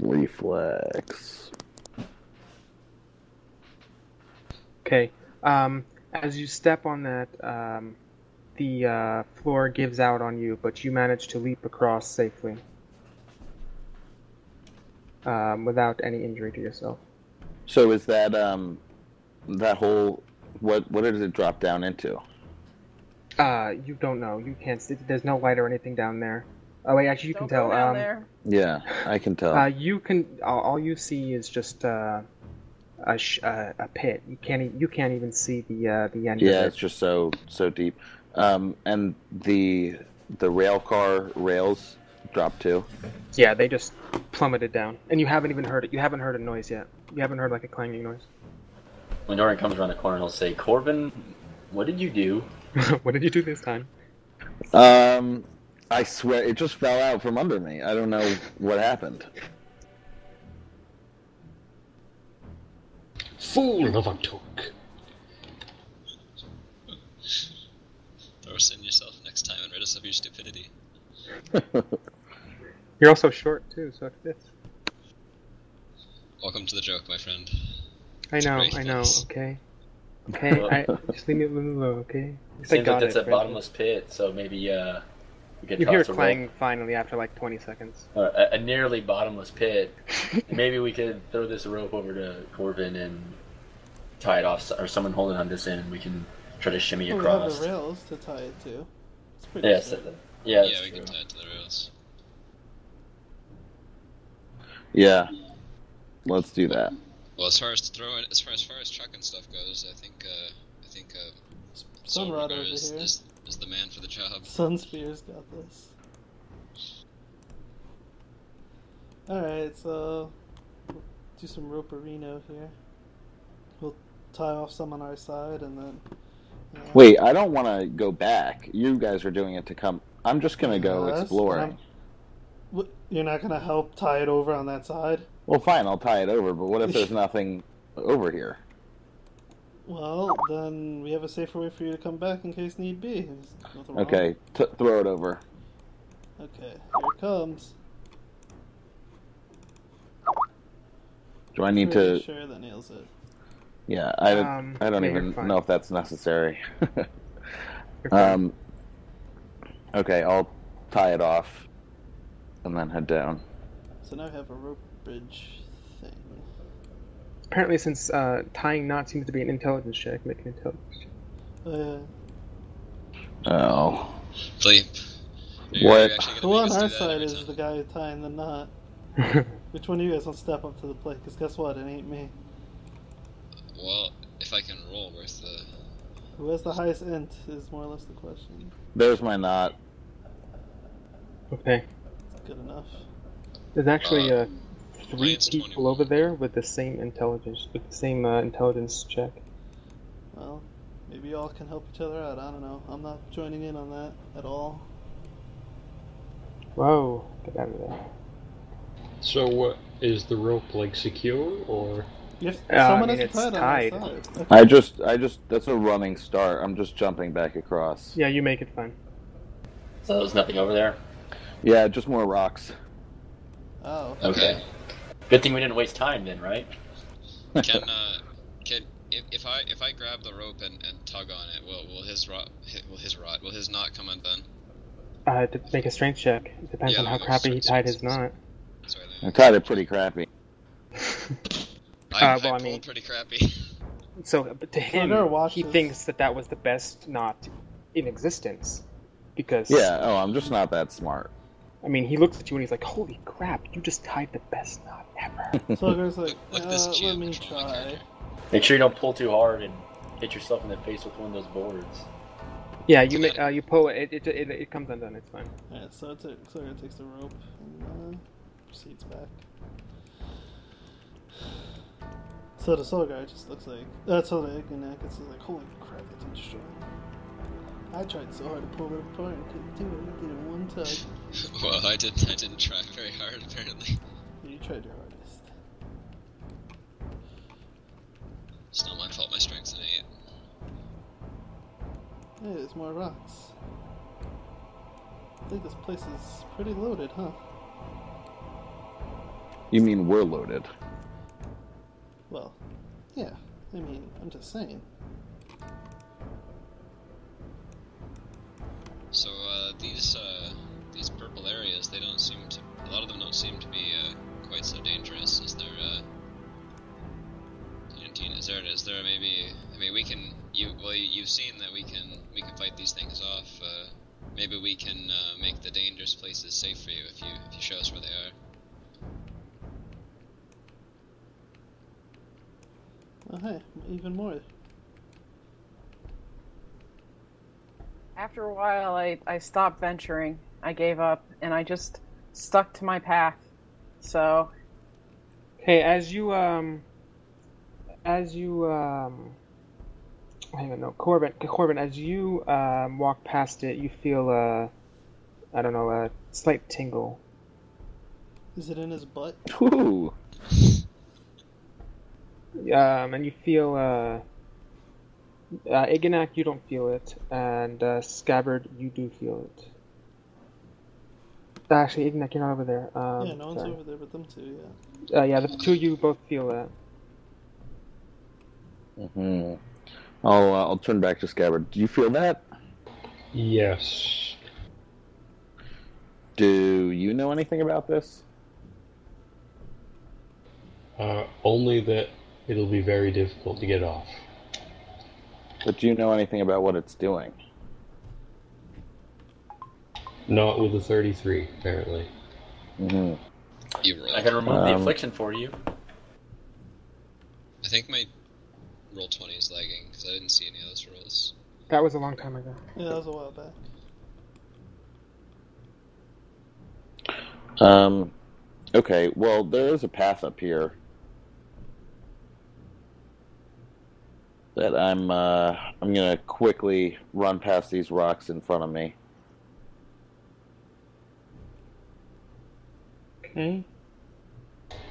Reflex. Okay. As you step on that, the floor gives out on you, but you manage to leap across safely without any injury to yourself. So is that that whole what does it drop down into? You don't know. You can't see. There's no light or anything down there. Oh wait, actually you Don't can tell. go down there. Yeah, I can tell. You can. All you see is just a pit. You can't even see the end. Yeah, of it. it's just so deep. And the rail car rails drop too. Yeah, they just plummeted down, and you haven't even heard it. You haven't heard a noise yet. You haven't heard like a clanging noise. When Dorian comes around the corner, he'll say, "Corbin, what did you do?" What did you do this time? I swear it just fell out from under me. I don't know what happened. Fool of a took. Throw us in yourself next time and rid us of your stupidity. You're also short too, so it fits. Welcome to the joke, my friend. I know. Great face. Okay. Okay, just leave me alone, okay? At least I Seems got like it's it, a bottomless pit, so maybe we could You hear toss it a clang rope. finally after like 20 seconds. A nearly bottomless pit. Maybe we could throw this rope over to Corbin and tie it off, or someone holding on this end. We can try to shimmy Oh, we have across. the rails to tie it to. It's pretty Yes, simple. yeah, Yeah, that's we true. can tie it to the rails. Yeah, let's do that. Well, as far as chucking stuff goes, I think Sunrod Soulrunner over is here. the man for the job. Sunspear's got this. Alright, so do some roperino here. We'll tie off some on our side and then Wait, I don't want to go back. You guys are doing it to come. I'm just gonna go Yes, exploring. You're not gonna help tie it over on that side? Well, fine, I'll tie it over. But what if there's nothing over here? Well, then we have a safer way for you to come back in case need be. There's nothing wrong. Okay, throw it over. Okay, here it comes. Do I need Pretty to? sure that nails it. Yeah, I don't yeah, you're even fine. know if that's necessary. You're fine. Okay, I'll tie it off and then head down. So now I have a rope bridge thing. Apparently, since tying knots seems to be an intelligence check, make an intelligence check. Oh. Bleep. What? Who on our side is the guy tying the knot? Which one of you guys will step up to the plate? Because guess what? It ain't me. Well, if I can roll, where's the... Who has the highest int is more or less the question. There's my knot. Okay. Good enough. There's actually three mine's people 21. over there with the same intelligence, intelligence check. Well, maybe y'all can help each other out. I don't know. I'm not joining in on that at all. Whoa! Get out of there. So what, is the rope like secure, or? If I someone mean, has it's to tie it tied. on our side. I just that's a running start. I'm just jumping back across. Yeah, you make it fine. So there's nothing over there? Yeah, just more rocks. Oh. Okay. Good thing we didn't waste time then, right? Can if I grab the rope and tug on it, will his knot come undone? To make a strength check. It depends on how crappy he tied his knot. Sorry, I tied it pretty crappy. I well, I pulled mean- pretty crappy. So, but to him, Slugger he watches. thinks that was the best knot in existence. Because, Yeah, oh, I'm just not that smart. I mean, he looks at you and he's like, holy crap, you just tied the best knot ever. Slugger's like, Look at this let GM me controlling try. character. Make sure you don't pull too hard and hit yourself in the face with one of those boards. Yeah, you pull it, it comes undone, it's fine. Yeah, so Slugger takes the rope and proceeds back. So the soul guy just looks like... so the Ignac is like, holy crap, that's too strong. I tried so hard to pull it apart and couldn't do it. I did it one tug. Well, I didn't try very hard, apparently. You tried your hardest. It's not my fault my strength's an 8. Hey, there's more rocks. I think this place is pretty loaded, huh? You mean we're loaded? Well, yeah. I mean, I'm just saying. So, these purple areas, they don't seem to... A lot of them don't seem to be, quite so dangerous. Is there, is there maybe... I mean, we can... You've seen that we can fight these things off. Maybe we can, make the dangerous places safe for you if you show us where they are. Oh, hey, even more. After a while, I stopped venturing. I gave up, and I just stuck to my path. So, Okay, hang on, no, Corbin, as you walk past it, you feel a slight tingle. Is it in his butt? Ooh. And you feel Ignac, you don't feel it, and Scabbard, you do feel it. Actually, Ignac, you're not over there. Yeah, no one's sorry. over there but them two, yeah. Yeah, the two of you both feel that. Mm-hmm. I'll turn back to Scabbard. Do you feel that? Yes. Do you know anything about this? Only that it'll be very difficult to get off. But do you know anything about what it's doing? Not with a 33, apparently. Mm-hmm. You roll. I can remove the affliction for you. I think my roll 20 is lagging, because I didn't see any of those rolls. That was a long time ago. Yeah, that was a while back. Okay, well, there is a path up here that I'm gonna quickly run past these rocks in front of me. Okay.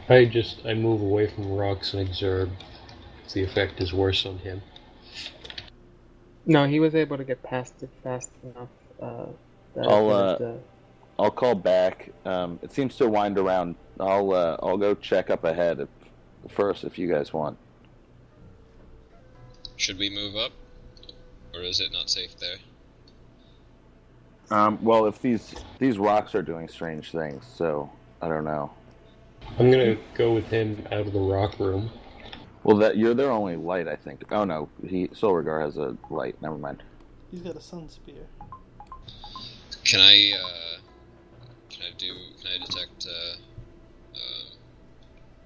I move away from the rocks and observe if the effect is worse on him. No, he was able to get past it fast enough. I'll call back. It seems to wind around. I'll go check up ahead first if you guys want. Should we move up? Or is it not safe there? Well, if these rocks are doing strange things, so I don't know. I'm gonna go with him out of the rock room. Well, you're their only light, I think. Oh no, Solregar has a light. Never mind. He's got a sun spear. Can I detect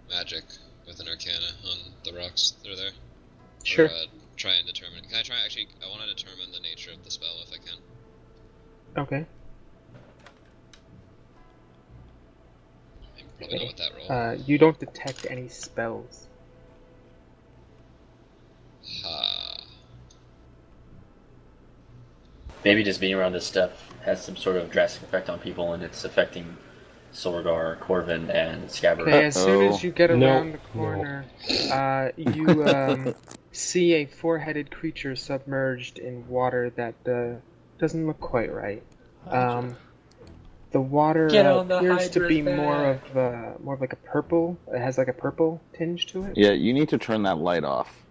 magic with an arcana on the rocks that are there? Sure. Or, try and determine. Can I try? Actually, I want to determine the nature of the spell if I can. Okay. I'm probably not with that roll. You don't detect any spells. Maybe just being around this stuff has some sort of drastic effect on people, and it's affecting Solregar, Corvin, and Scabbard. Okay, as soon as you get No, around the corner, you see a four-headed creature submerged in water that doesn't look quite right. The water appears to be more of like a purple. It has like a purple tinge to it. Yeah, you need to turn that light off.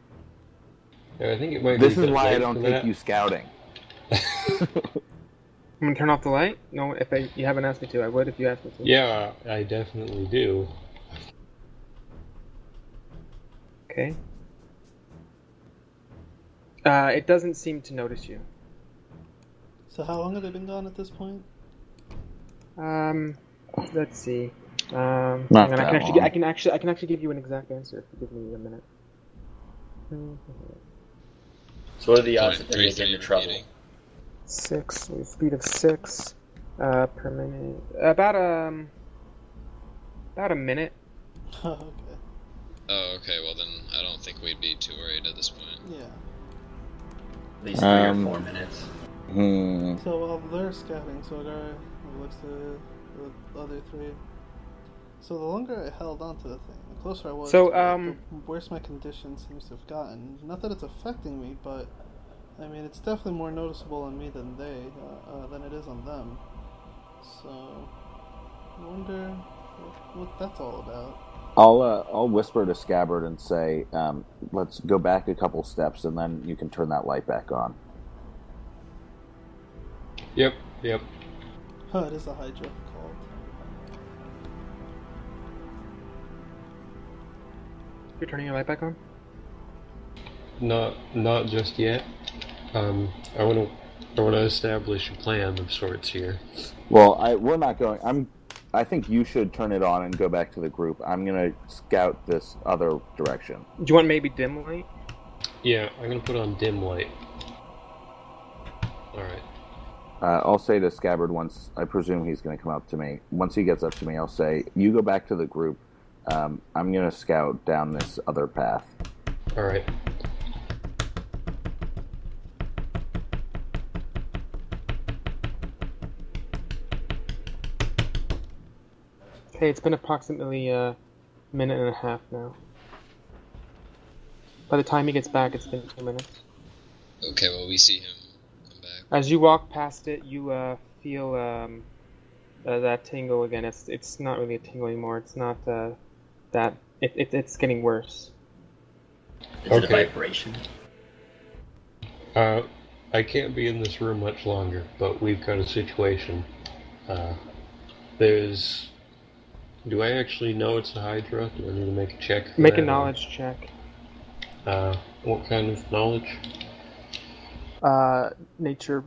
I think it might This be is a bit why I late don't for take that. you scouting. I'm gonna turn off the light. No, you haven't asked me to, I would if you asked me to. Yeah, I definitely do. Okay. It doesn't seem to notice you. So how long have they been gone at this point? Let's see. Not Hang on, that long. I can actually give you an exact answer if you give me a minute. So what are the odds that they get into trouble? repeating. 6 with speed of 6 per minute. About a minute. Okay. Oh, okay, well then I don't think we'd be too worried at this point. Yeah. At least 3 or 4 minutes. So while they're scouting, so it looks to the other 3. So the longer I held on to the thing, the closer I was So, to it, the worse my condition seems to have gotten. Not that it's affecting me, but I mean, it's definitely more noticeable on me than than it is on them. So I wonder what that's all about. I'll whisper to Scabbard and say, let's go back a couple steps, and then you can turn that light back on. Yep. It is a Hydra called. You're turning your light back on? Not just yet. I want to establish a plan of sorts here. Well, we're not going. I think you should turn it on and go back to the group. I'm gonna scout this other direction. Do you want maybe dim light? Yeah, I'm gonna put on dim light. All right. I'll say to Scabbard once. I presume he's going to come up to me. Once he gets up to me, I'll say, "You go back to the group. I'm going to scout down this other path." All right. Okay, it's been approximately a minute and a half now. By the time he gets back, it's been 2 minutes. Okay, well we see him come back. As you walk past it, you feel that tingle again. It's not really a tingle anymore. It's not that. It's getting worse. Is it a Okay. vibration? I can't be in this room much longer, but we've got a situation. Do I actually know it's a Hydra? Do I need to make a check for Make a that, or- knowledge check. What kind of knowledge? Nature.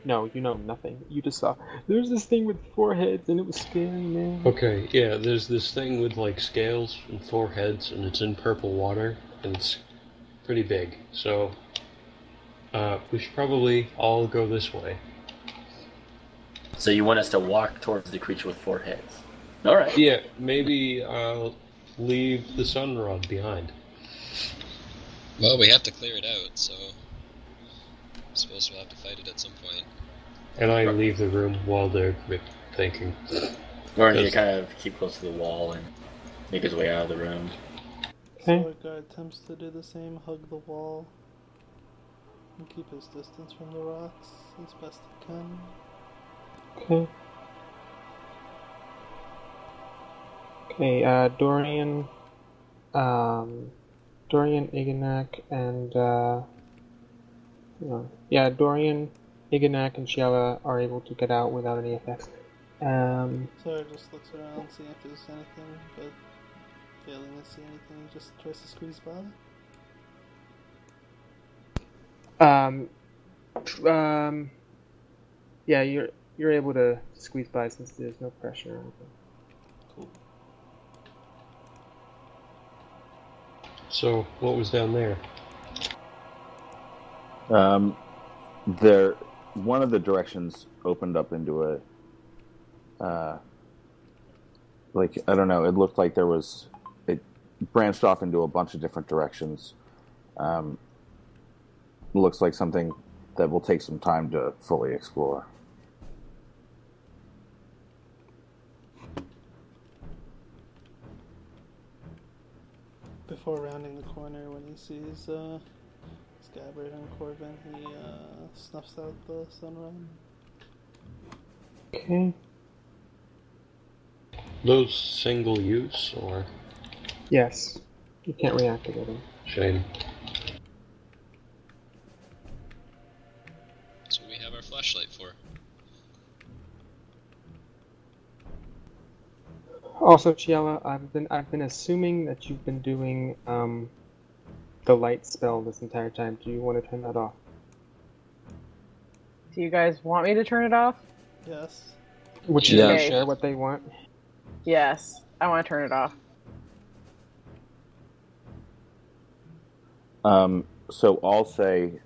No, you know nothing. You just saw, there's this thing with 4 heads and it was scary, man. Okay, yeah, there's this thing with like scales and 4 heads, and it's in purple water, and it's pretty big. So, we should probably all go this way. So you want us to walk towards the creature with 4 heads? All right. Yeah, maybe I'll leave the sun rod behind. Well, we have to clear it out, so I suppose we'll have to fight it at some point. And I leave the room while they're thinking. Or you Yes. kind of keep close to the wall and make his way out of the room. Okay. So our guard attempts to do the same, hug the wall, and keep his distance from the rocks as best he can. Okay. Okay, Dorian, Iganak, and, Dorian, Iganak, and Shiela are able to get out without any effects. Sawyer just looks around, seeing if there's anything, but failing to see anything, he just tries to squeeze by. Yeah, you're able to squeeze by since there's no pressure or anything. Cool. So, what was down there? One of the directions opened up into a, I don't know, it looked like it branched off into a bunch of different directions. Looks like something that will take some time to fully explore. Before rounding the corner, when he sees Scabbard and Corvin, he snuffs out the sunrun. Okay. Those single use or Yes. You can't reactivate them. shame? That's what we have our flashlight for. Also, Chiella, I've been assuming that you've been doing the light spell this entire time. Do you want to turn that off? Do you guys want me to turn it off? Yes. Would you Yeah. share what they want? Yes, I want to turn it off. So I'll say,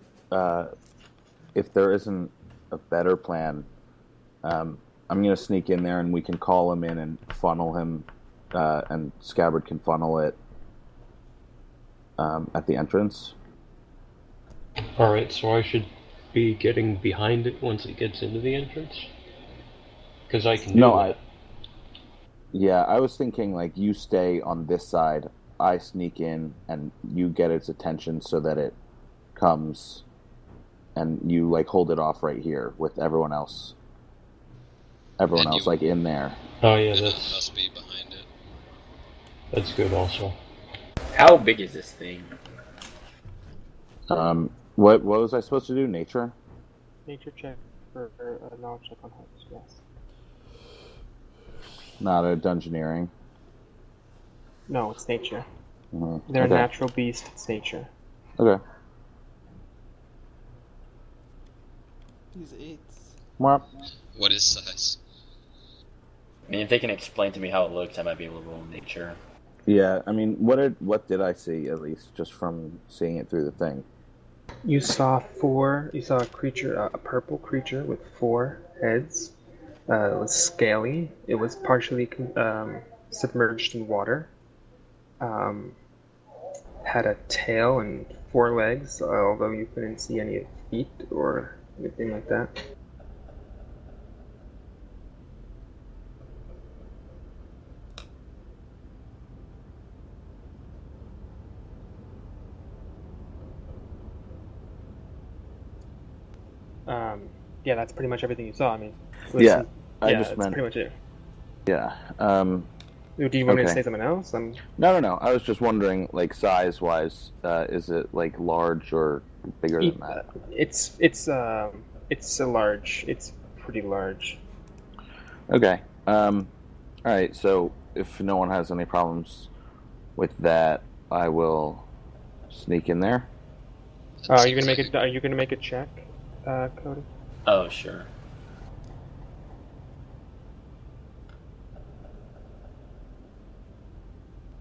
if there isn't a better plan, I'm going to sneak in there and we can call him in and funnel him, and Scabbard can funnel it at the entrance. Alright, so I should be getting behind it once it gets into the entrance? Because I can do that. Yeah, I was thinking like you stay on this side, I sneak in, and you get its attention so that it comes, and you like hold it off right here with everyone else. Everyone And else you- like in there. Oh yeah, And that's us be behind it. good also. How big is this thing? What was I supposed to do? Nature? Nature check for a knowledge check on heights, yes. Not a dungeoneering. No, it's nature. Mm-hmm. They're Okay. a natural beast, it's nature. Okay. These 8s. Well, What is size? I mean, if they can explain to me how it looks, I might be able to roll nature. yeah. I mean, what did I see at least just from seeing it through the thing? You saw a creature, a purple creature with 4 heads. It was scaly. It was partially submerged in water. Had a tail and 4 legs, although you couldn't see any feet or anything like that. Yeah, that's pretty much everything you saw. I mean, Yeah, I yeah, just that's meant. pretty much it. Yeah. Do you want me to Okay. say something else? No. I was just wondering, like, size-wise, is it like large or bigger than that? It's a large. It's pretty large. Okay. All right. So if no one has any problems with that, I will sneak in there. That Are you gonna seems make like it? Are you gonna make a check, Cody? Oh, sure.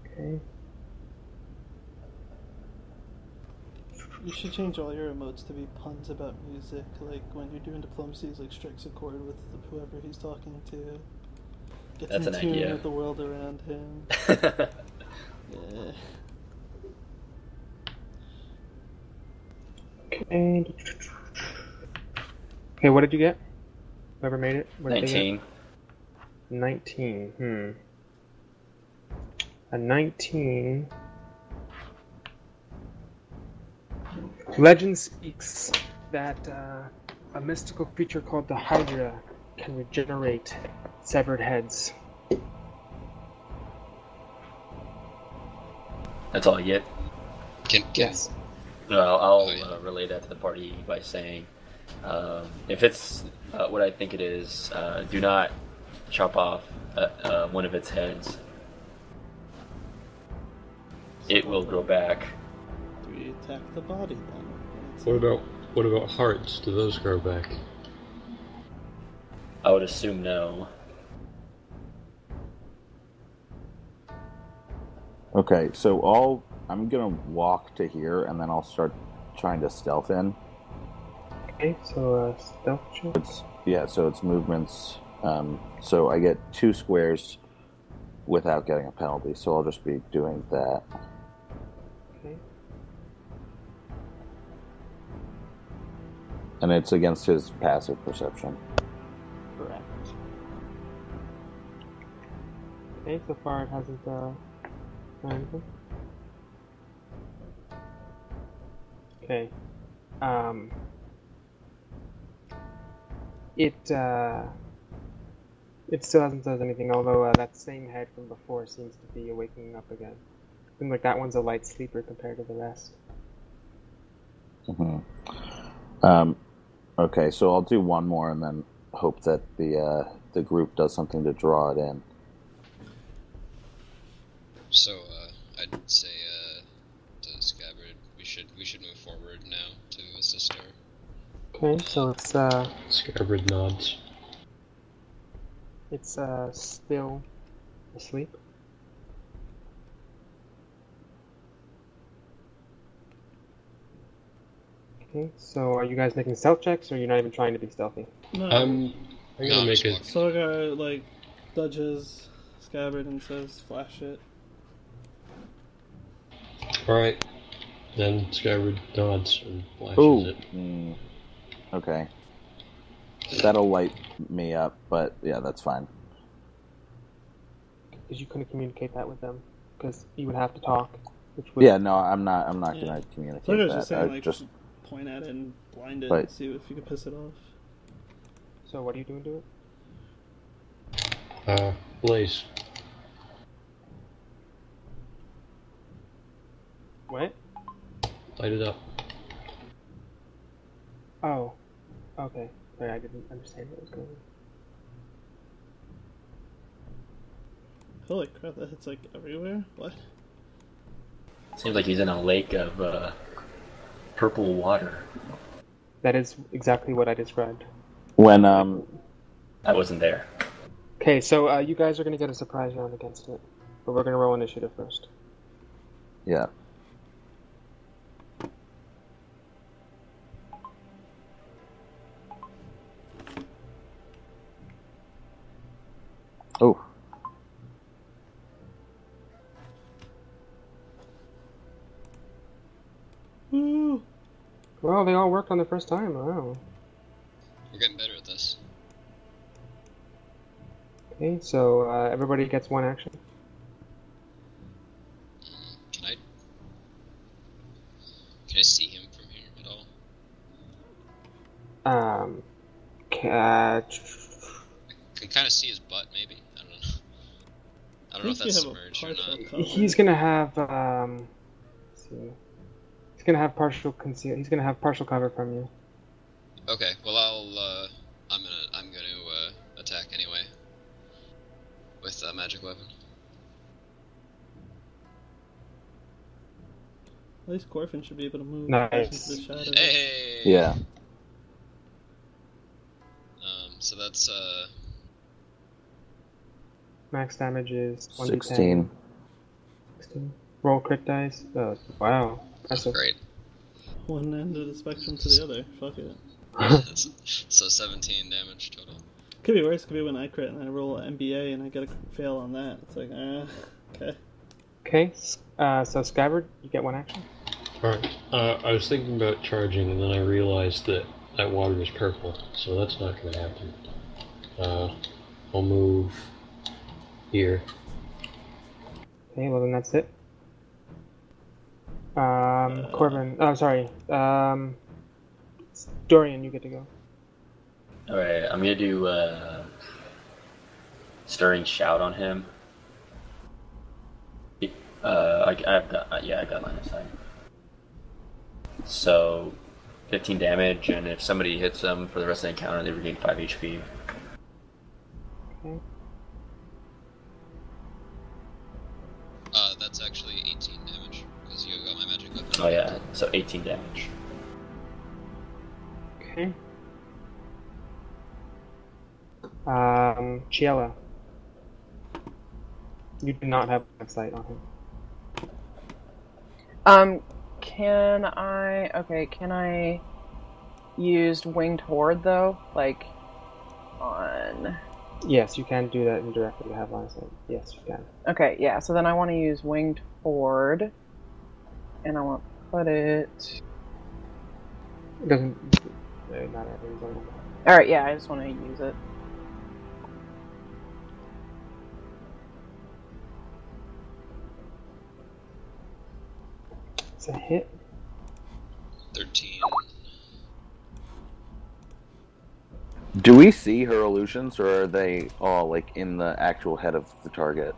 Okay. You should change all your emotes to be puns about music, like when you're doing diplomacy, he's like strikes a chord with whoever he's talking to. Gets That's in an tune idea. with the world around him. Yeah. Okay. Okay. What did you get? Whoever made it. What did they get? 19. 19. A 19. Legend speaks that a mystical creature called the Hydra can regenerate severed heads. That's all I get. Can Yes. Well, Oh, yeah. I'll relay that to the party by saying, if it's what I think it is, do not chop off one of its heads. It will grow back. Do we attack the body then? What about hearts? Do those grow back? I would assume no. Okay. So I'm gonna walk to here, and then I'll start trying to stealth in. Okay. So stealth check. So it's movements. So I get 2 squares without getting a penalty. So I'll just be doing that. Okay. And it's against his passive perception. Correct. Okay. So far it hasn't done anything. Okay. It It still hasn't said anything, although that same head from before seems to be waking up again. Seems like that one's a light sleeper compared to the rest. Okay, so I'll do one more and then hope that the group does something to draw it in. So, I'd say, to Scabbard, we should move forward now to assist her. Okay, so it's Scabbard nods. It's still asleep. Okay, so are you guys making stealth checks, or you're not even trying to be stealthy? No. I'm gonna make it. Sorgar, like, dodges Scabbard and says, flash it. Alright. Then Scabbard nods and flashes it. Okay. That'll light me up, but yeah, that's fine. Because you couldn't communicate that with them, because you would have to talk. Which would... Yeah, no, I'm not gonna communicate Sorgar's that. just saying, like, just point at it and blind it But- and see if you can piss it off. So what are you doing to it? Blaze. What? Light it up. Oh. Okay. Sorry, I didn't understand what was going on. Holy crap, that hits, like, everywhere? What? Seems like he's in a lake of purple water. That is exactly what I described. when I wasn't there. Okay, so you guys are going to get a surprise round against it. But we're going to roll initiative first. yeah. Oh. Woo! Well, they all worked on the first time. Wow. We're getting better at this. Okay, so everybody gets one action. Can I see him from here at all? Ca- I can kind of see his butt, maybe. I don't know. I don't know if think that's you have a submerged or partial not. cover. He's gonna have let's see. He's gonna have partial conceal. He's gonna have partial cover from you. Okay, well I'm gonna attack anyway with a magic weapon. At least Corfin should be able to move Nice. into the shadows. Hey. Yeah. So that's Max damage is 1d10. 16. 16. Roll crit dice. Oh, wow. that's Impressive. great. One end of the spectrum to the other. Fuck it. So 17 damage total. Could be worse. Could be when I crit and I roll an MBA and I get a fail on that. It's like, okay. Okay, so Scabbard, you get one action. Alright. I was thinking about charging, and then I realized that that water is purple, so that's not going to happen. I'll move here. Okay, well then that's it. Corbin, oh sorry. Dorian, you get to go. Alright, I'm gonna do Stirring Shout on him. I've got line of sight. So 15 damage, and if somebody hits them for the rest of the encounter, they regain 5 HP. Okay. That's actually 18 damage because you got my magic weapon. Oh yeah, so 18 damage. Okay. Chiella. You do not have line of sight on him. Can I use Winged Horde though? Like, on... Yes, you can do that indirectly to have line of sight. Yes, you can. Okay, yeah, so then I want to use Winged Horde, and I want to put it... It doesn't really matter. Alright, yeah, I just want to use it. It's a hit. 13. Do we see her illusions, or are they all like in the actual head of the target?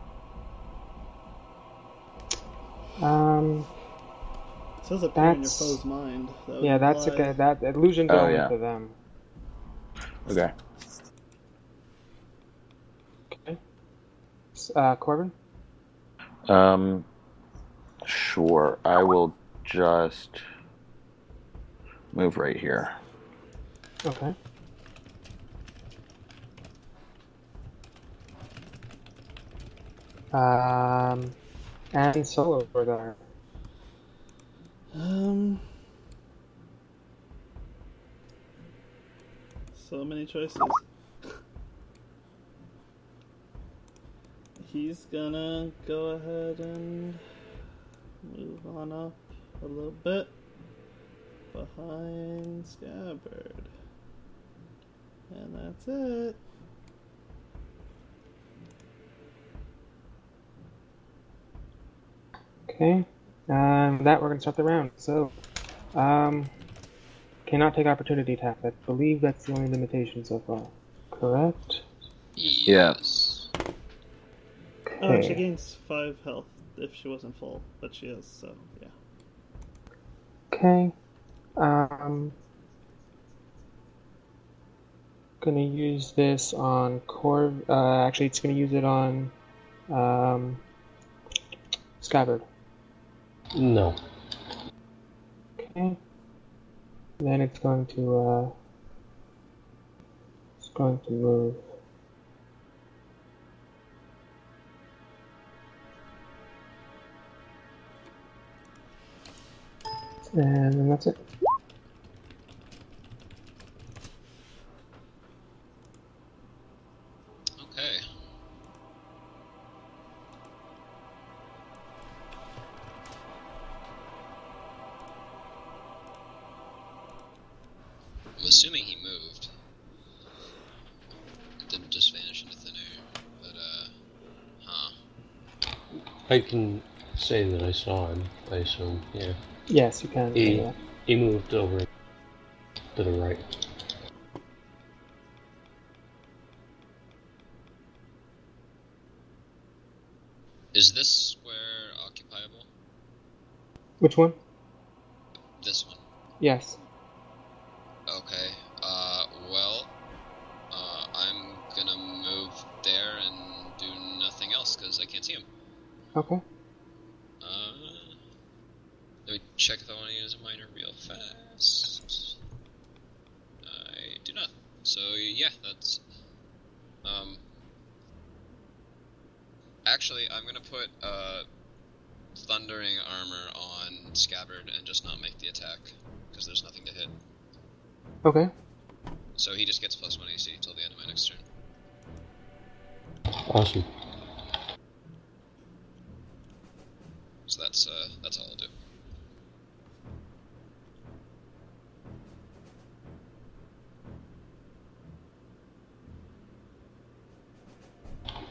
It says appear in your That's- foe's mind. That Yeah, would that's imply- okay. That illusions Oh, are only yeah. for them. Okay. Corbin? Sure. I will just move right here. Okay. And solo for that. So many choices. He's gonna go ahead and move on up a little bit behind Scabbard. And that's it. Okay. That we're gonna start the round. So, cannot take opportunity attack. I believe that's the only limitation so far. Correct? Yes. Oh, Okay. she gains 5 health if she wasn't full, but she is, so yeah. Okay. Gonna use this on actually, it's gonna use it on Scabbard. No. Okay. Then it's going to move. And then that's it. Okay. I'm assuming he moved. It didn't just vanish into thin air. But, huh. I can say that I saw him, I assume, yeah. Yes, you can. Yeah. He moved over to the right. Is this square occupiable? Which one? This one. Yes. Okay. Well, I'm gonna move there and do nothing else because I can't see him. Okay. Let me check if I want to use a minor real fast. I do not. So yeah, that's. Actually, I'm gonna put thundering armor on Scabbard and just not make the attack because there's nothing to hit. Okay. So he just gets +1 AC till the end of my next turn. Awesome. So that's all I'll do.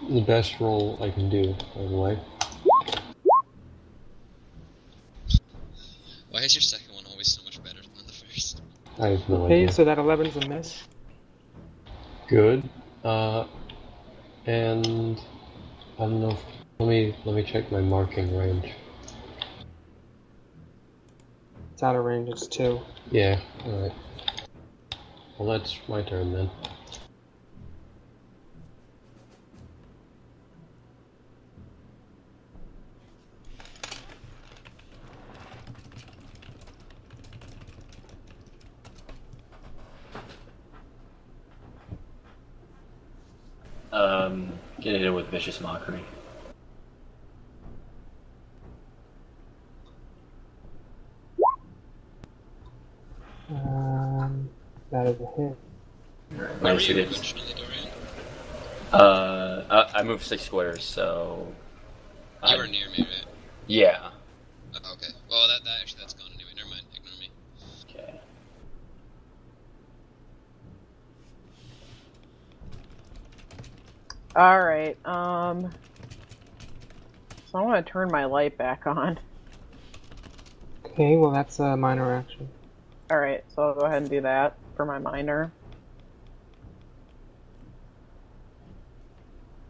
The best roll I can do, by the way. Why is your second one always so much better than the first? I have no Okay, idea. so that 11's a miss. Good. And I don't know. Let me check my marking range. It's out of range. It's 2. Yeah. All right. Well, that's my turn then. Get it in with Vicious Mockery. That is a hit. Where were Nice, you it is. originally, Dorian? I moved 6 squares, so... You were near me, right? Yeah. Okay. Well, that actually that's gone anyway. Never mind. Ignore me. Okay. Alright, so I want to turn my light back on. Okay, well that's a minor action. Alright, so I'll go ahead and do that for my minor.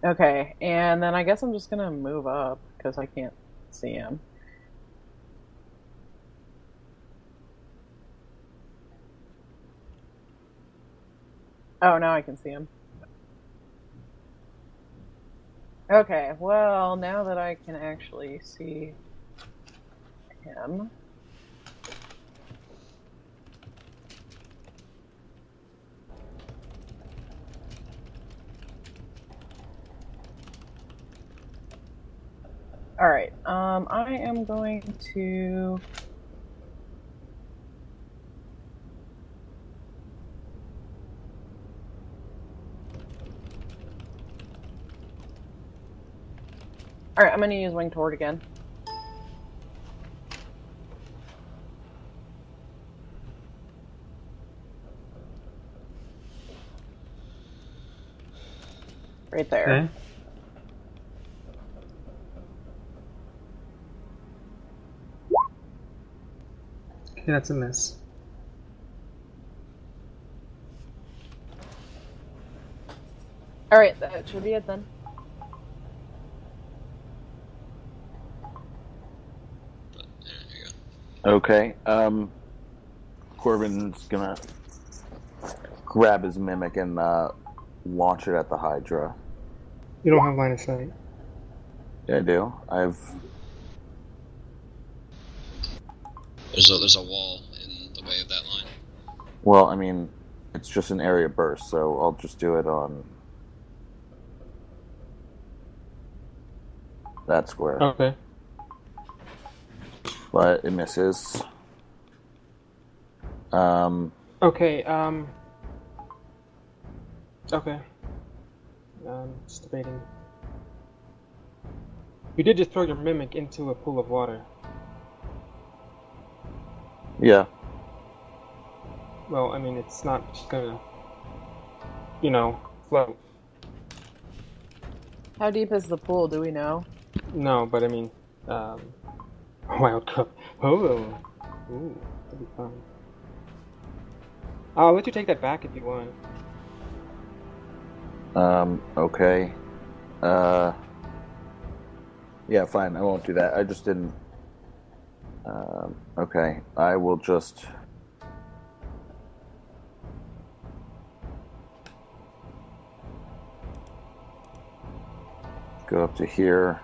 Okay, and then I guess I'm just gonna move up because I can't see him. Oh, now I can see him. Okay, well, now that I can actually see him. Alright, I am going to... Alright, I'm going to use Wing Toward again. Right there. Okay. Okay, that's a miss. Alright, that should be it then. But there you go. Okay. Corbin's gonna grab his mimic and launch it at the Hydra. You don't have line of sight. Yeah, I do. There's a wall in the way of that line. Well, I mean, it's just an area burst, so I'll just do it on that square. Okay. But it misses. Okay, okay. Just debating. You did just throw your mimic into a pool of water. Yeah. Well, I mean, it's not just gonna, float. How deep is the pool, do we know? No, but I mean, wild cup. Oh, ooh, that'd be fun. I'll let you take that back if you want. Okay. Yeah, fine, I won't do that. I just didn't... okay, I will just... go up to here.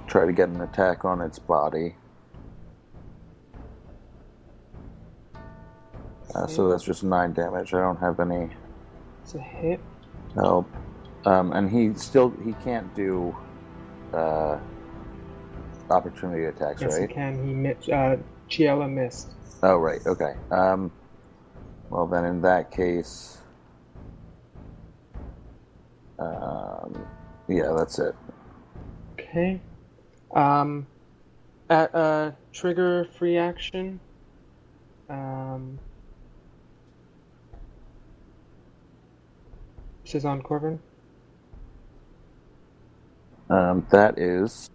Try to get an attack on its body. So that's just 9 damage. I don't have any It's a hit. help. And he can't do opportunity attacks, Yes, right? he can. Chiella missed. Oh, right, okay. Well, then in that case... yeah, that's it. Okay. Trigger free action. This is on Corbin. That is...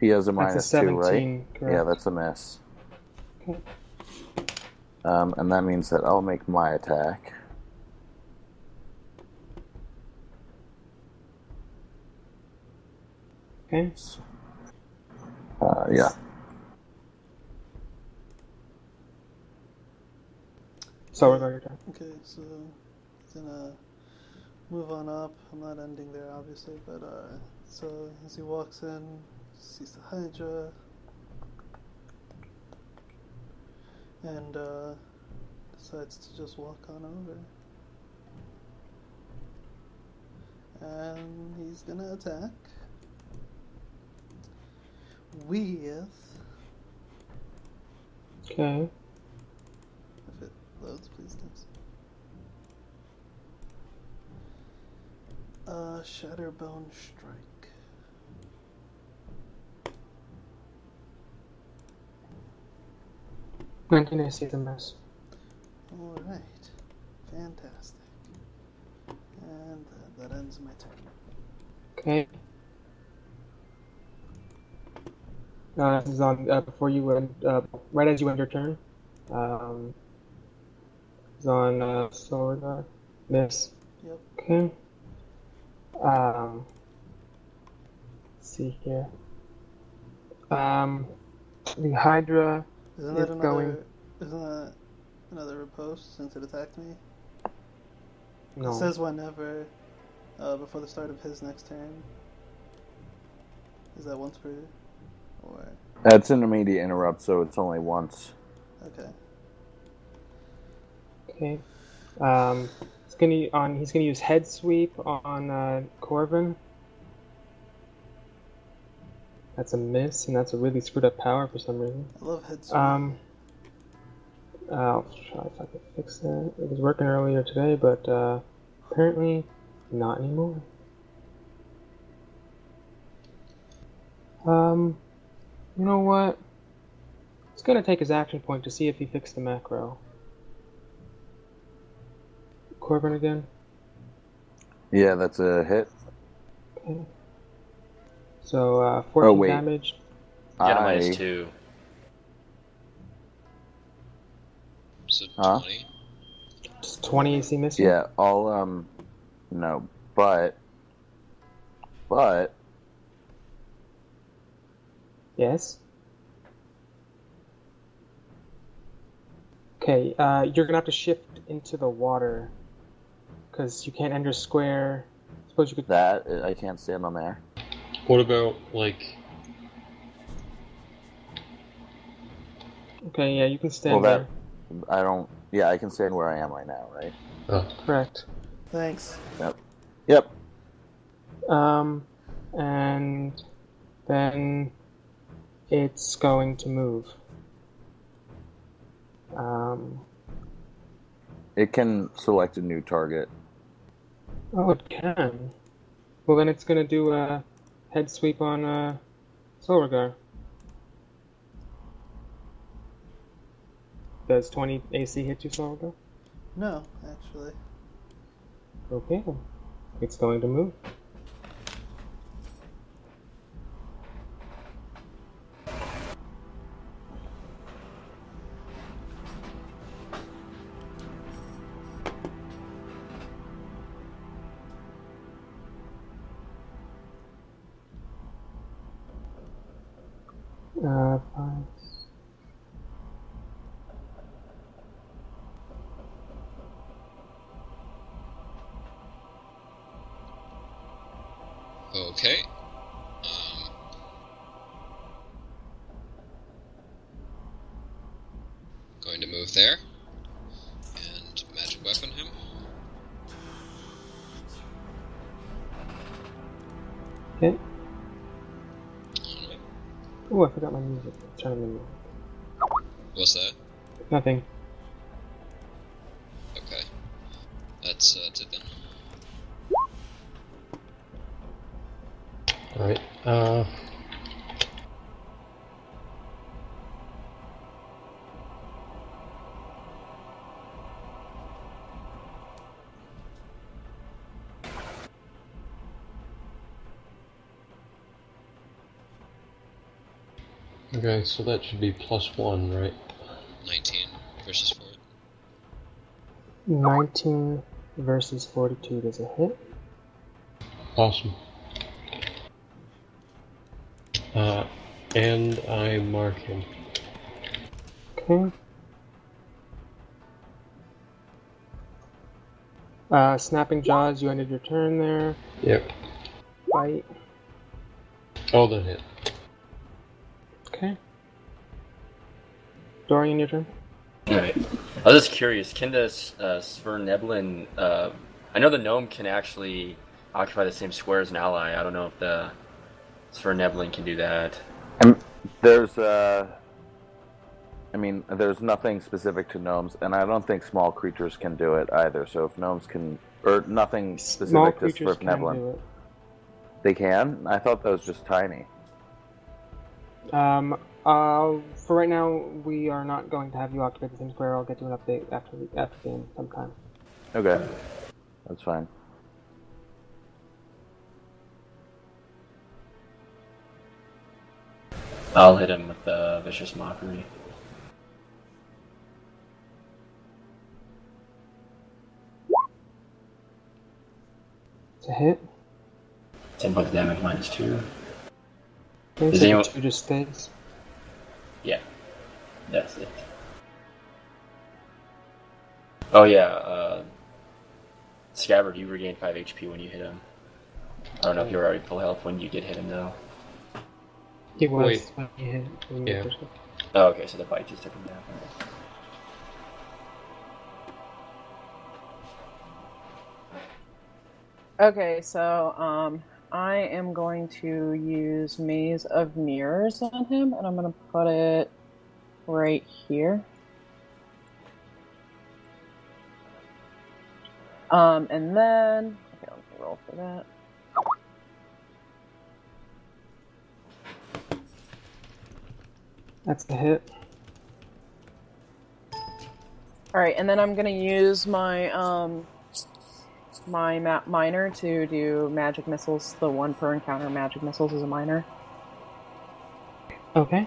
He has a That's a minus 2, 17, right? correct. Yeah, that's a miss. Okay. And that means that I'll make my attack. Okay. Yeah. So we're going to turn. Okay, so he's gonna move on up. I'm not ending there, obviously, but so as he walks in, sees the Hydra, and decides to just walk on over. And he's gonna attack with, Okay. if it loads, please, thanks. Shatterbone Strike. I see the mess. Alright. Fantastic. And that ends my turn. Okay. This is on before you end, right as you end your turn. It's on sword miss. Yep. Okay. Let's see here. The Hydra Isn't is that going. another riposte since it attacked me? No. It says whenever, before the start of his next turn. Is that once per, or? That's an immediate interrupt, so it's only once. Okay. Okay. He's gonna use head sweep on Corvin. That's a miss, and that's a really screwed up power for some reason. I love head sweep. I'll try if I can fix that. It was working earlier today, but apparently not anymore. You know what? It's gonna take his action point to see if he fixed the macro. Corbin again? Yeah, that's a hit. Okay. So, 14 wait. damage. You got a -2. So Huh? 20. Just 20 AC missing? Yeah, all, no, but, Yes? Okay, you're gonna have to shift into the water. Because you can't enter square. Suppose you could... that, I can't stand on there. What about, like... Okay, yeah, you can stand Well, there. yeah, I can stand where I am right now, right? Oh. Correct. Thanks. Yep. And then it's going to move. It can select a new target. Oh, it can. Well, then it's going to do a head sweep on Solrigar. Does 20 AC hit you, Solrigar? No, actually. Okay, then. It's going to move. Five. Okay. Going to move there. And magic weapon him. Okay. Alright. Oh, I forgot my music. Turn on the music. What's that? Nothing. Okay. That's it then. Alright, okay, so that should be +1, right? 19 versus 4. 19 versus 42 does a hit. Awesome. And I mark him. Okay. Snapping Jaws, you ended your turn there. Yep. Bite. Oh, that hit. Okay. Dorian, your turn. Alright. I was just curious, can the Sverneblin, I know the gnome can actually occupy the same square as an ally. I don't know if the Sverneblin can do that. There's nothing specific to gnomes, and I don't think small creatures can do it either. So if gnomes can, or nothing Small specific to creatures can Sverneblin, do it. they can. I thought that was just tiny. For right now, we are not going to have you occupy the same square. I'll get you an update after the game sometime. Okay, that's fine. I'll hit him with the Vicious Mockery. It's a hit. 10 points of damage minus 2. Okay, Does so anyone- 2 just stays. Yeah, that's it. Oh yeah, Scabbard, you regain 5 HP when you hit him. I don't know if you were already full health when you did hit him though. It was Wait. when you hit. When Yeah. you first hit. Oh, okay, so the bite just took him down. Okay, so I am going to use Maze of Mirrors on him, and I'm going to put it right here. And then okay, let me roll for that. That's the hit. All right, and then I'm going to use my minor to do magic missiles. The 1 per encounter magic missiles is a minor. Okay.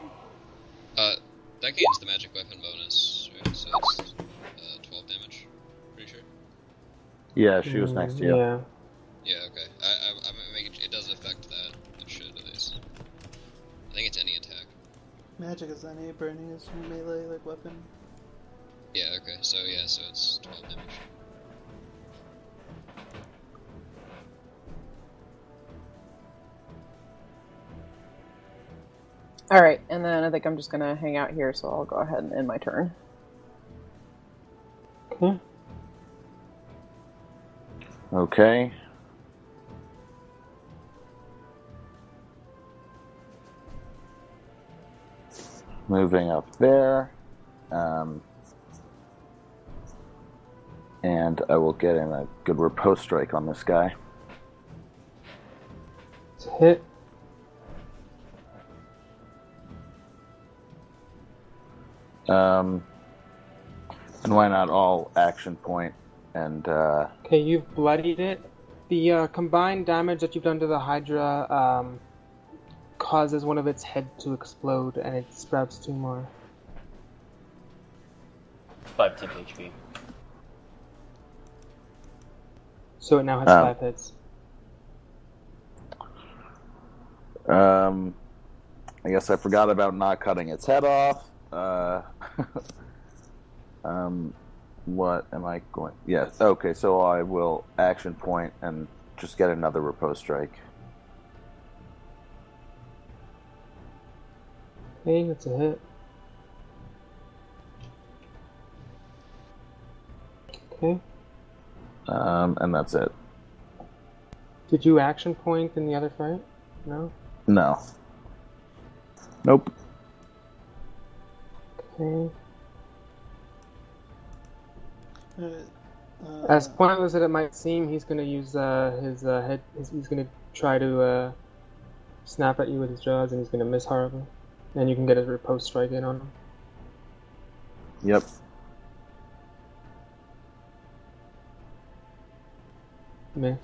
That gains the magic weapon bonus, right? So it's 12 damage. Pretty sure. Yeah, she was next to you. Yeah. Yeah. Okay. I'm making. It does affect that. It should at least. I think it's any attack. Magic is any, burning is melee, like weapon. Yeah. Okay. So yeah. So it's 12 damage. All right, and then I think I'm just going to hang out here, so I'll go ahead and end my turn. Okay. Okay. Moving up there. And I will get in a good riposte strike on this guy. It's a hit. And why not all action point and Okay, you've bloodied it. The combined damage that you've done to the Hydra causes one of its head to explode, and it sprouts 2 more. 5 temp HP. So it now has 5 hits. I guess I forgot about not cutting its head off. What am I going? Yes. Okay, so I will action point and just get another riposte strike. Okay, that's a hit. Okay. And that's it. Did you action point in the other fight? No? No. Nope. Okay. Alright, As pointless as it might seem, he's gonna use his head. He's gonna try to snap at you with his jaws, and he's gonna miss horribly. And you can get a riposte strike in on him. Yep. Miss.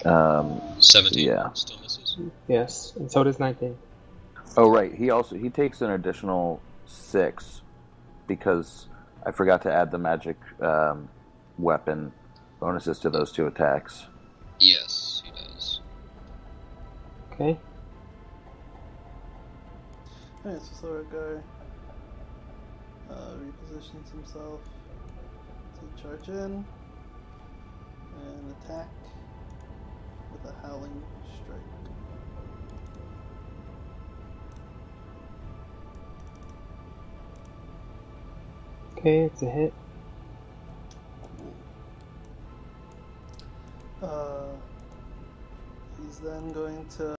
17. Yeah. Still misses. Yes, and so does 19. Oh right. He takes an additional 6 because I forgot to add the magic weapon bonuses to those 2 attacks. Yes, he does. Okay. Alright, so Sora guy repositions himself to charge in and attack with a howling strike. Okay, it's a hit. He's then going to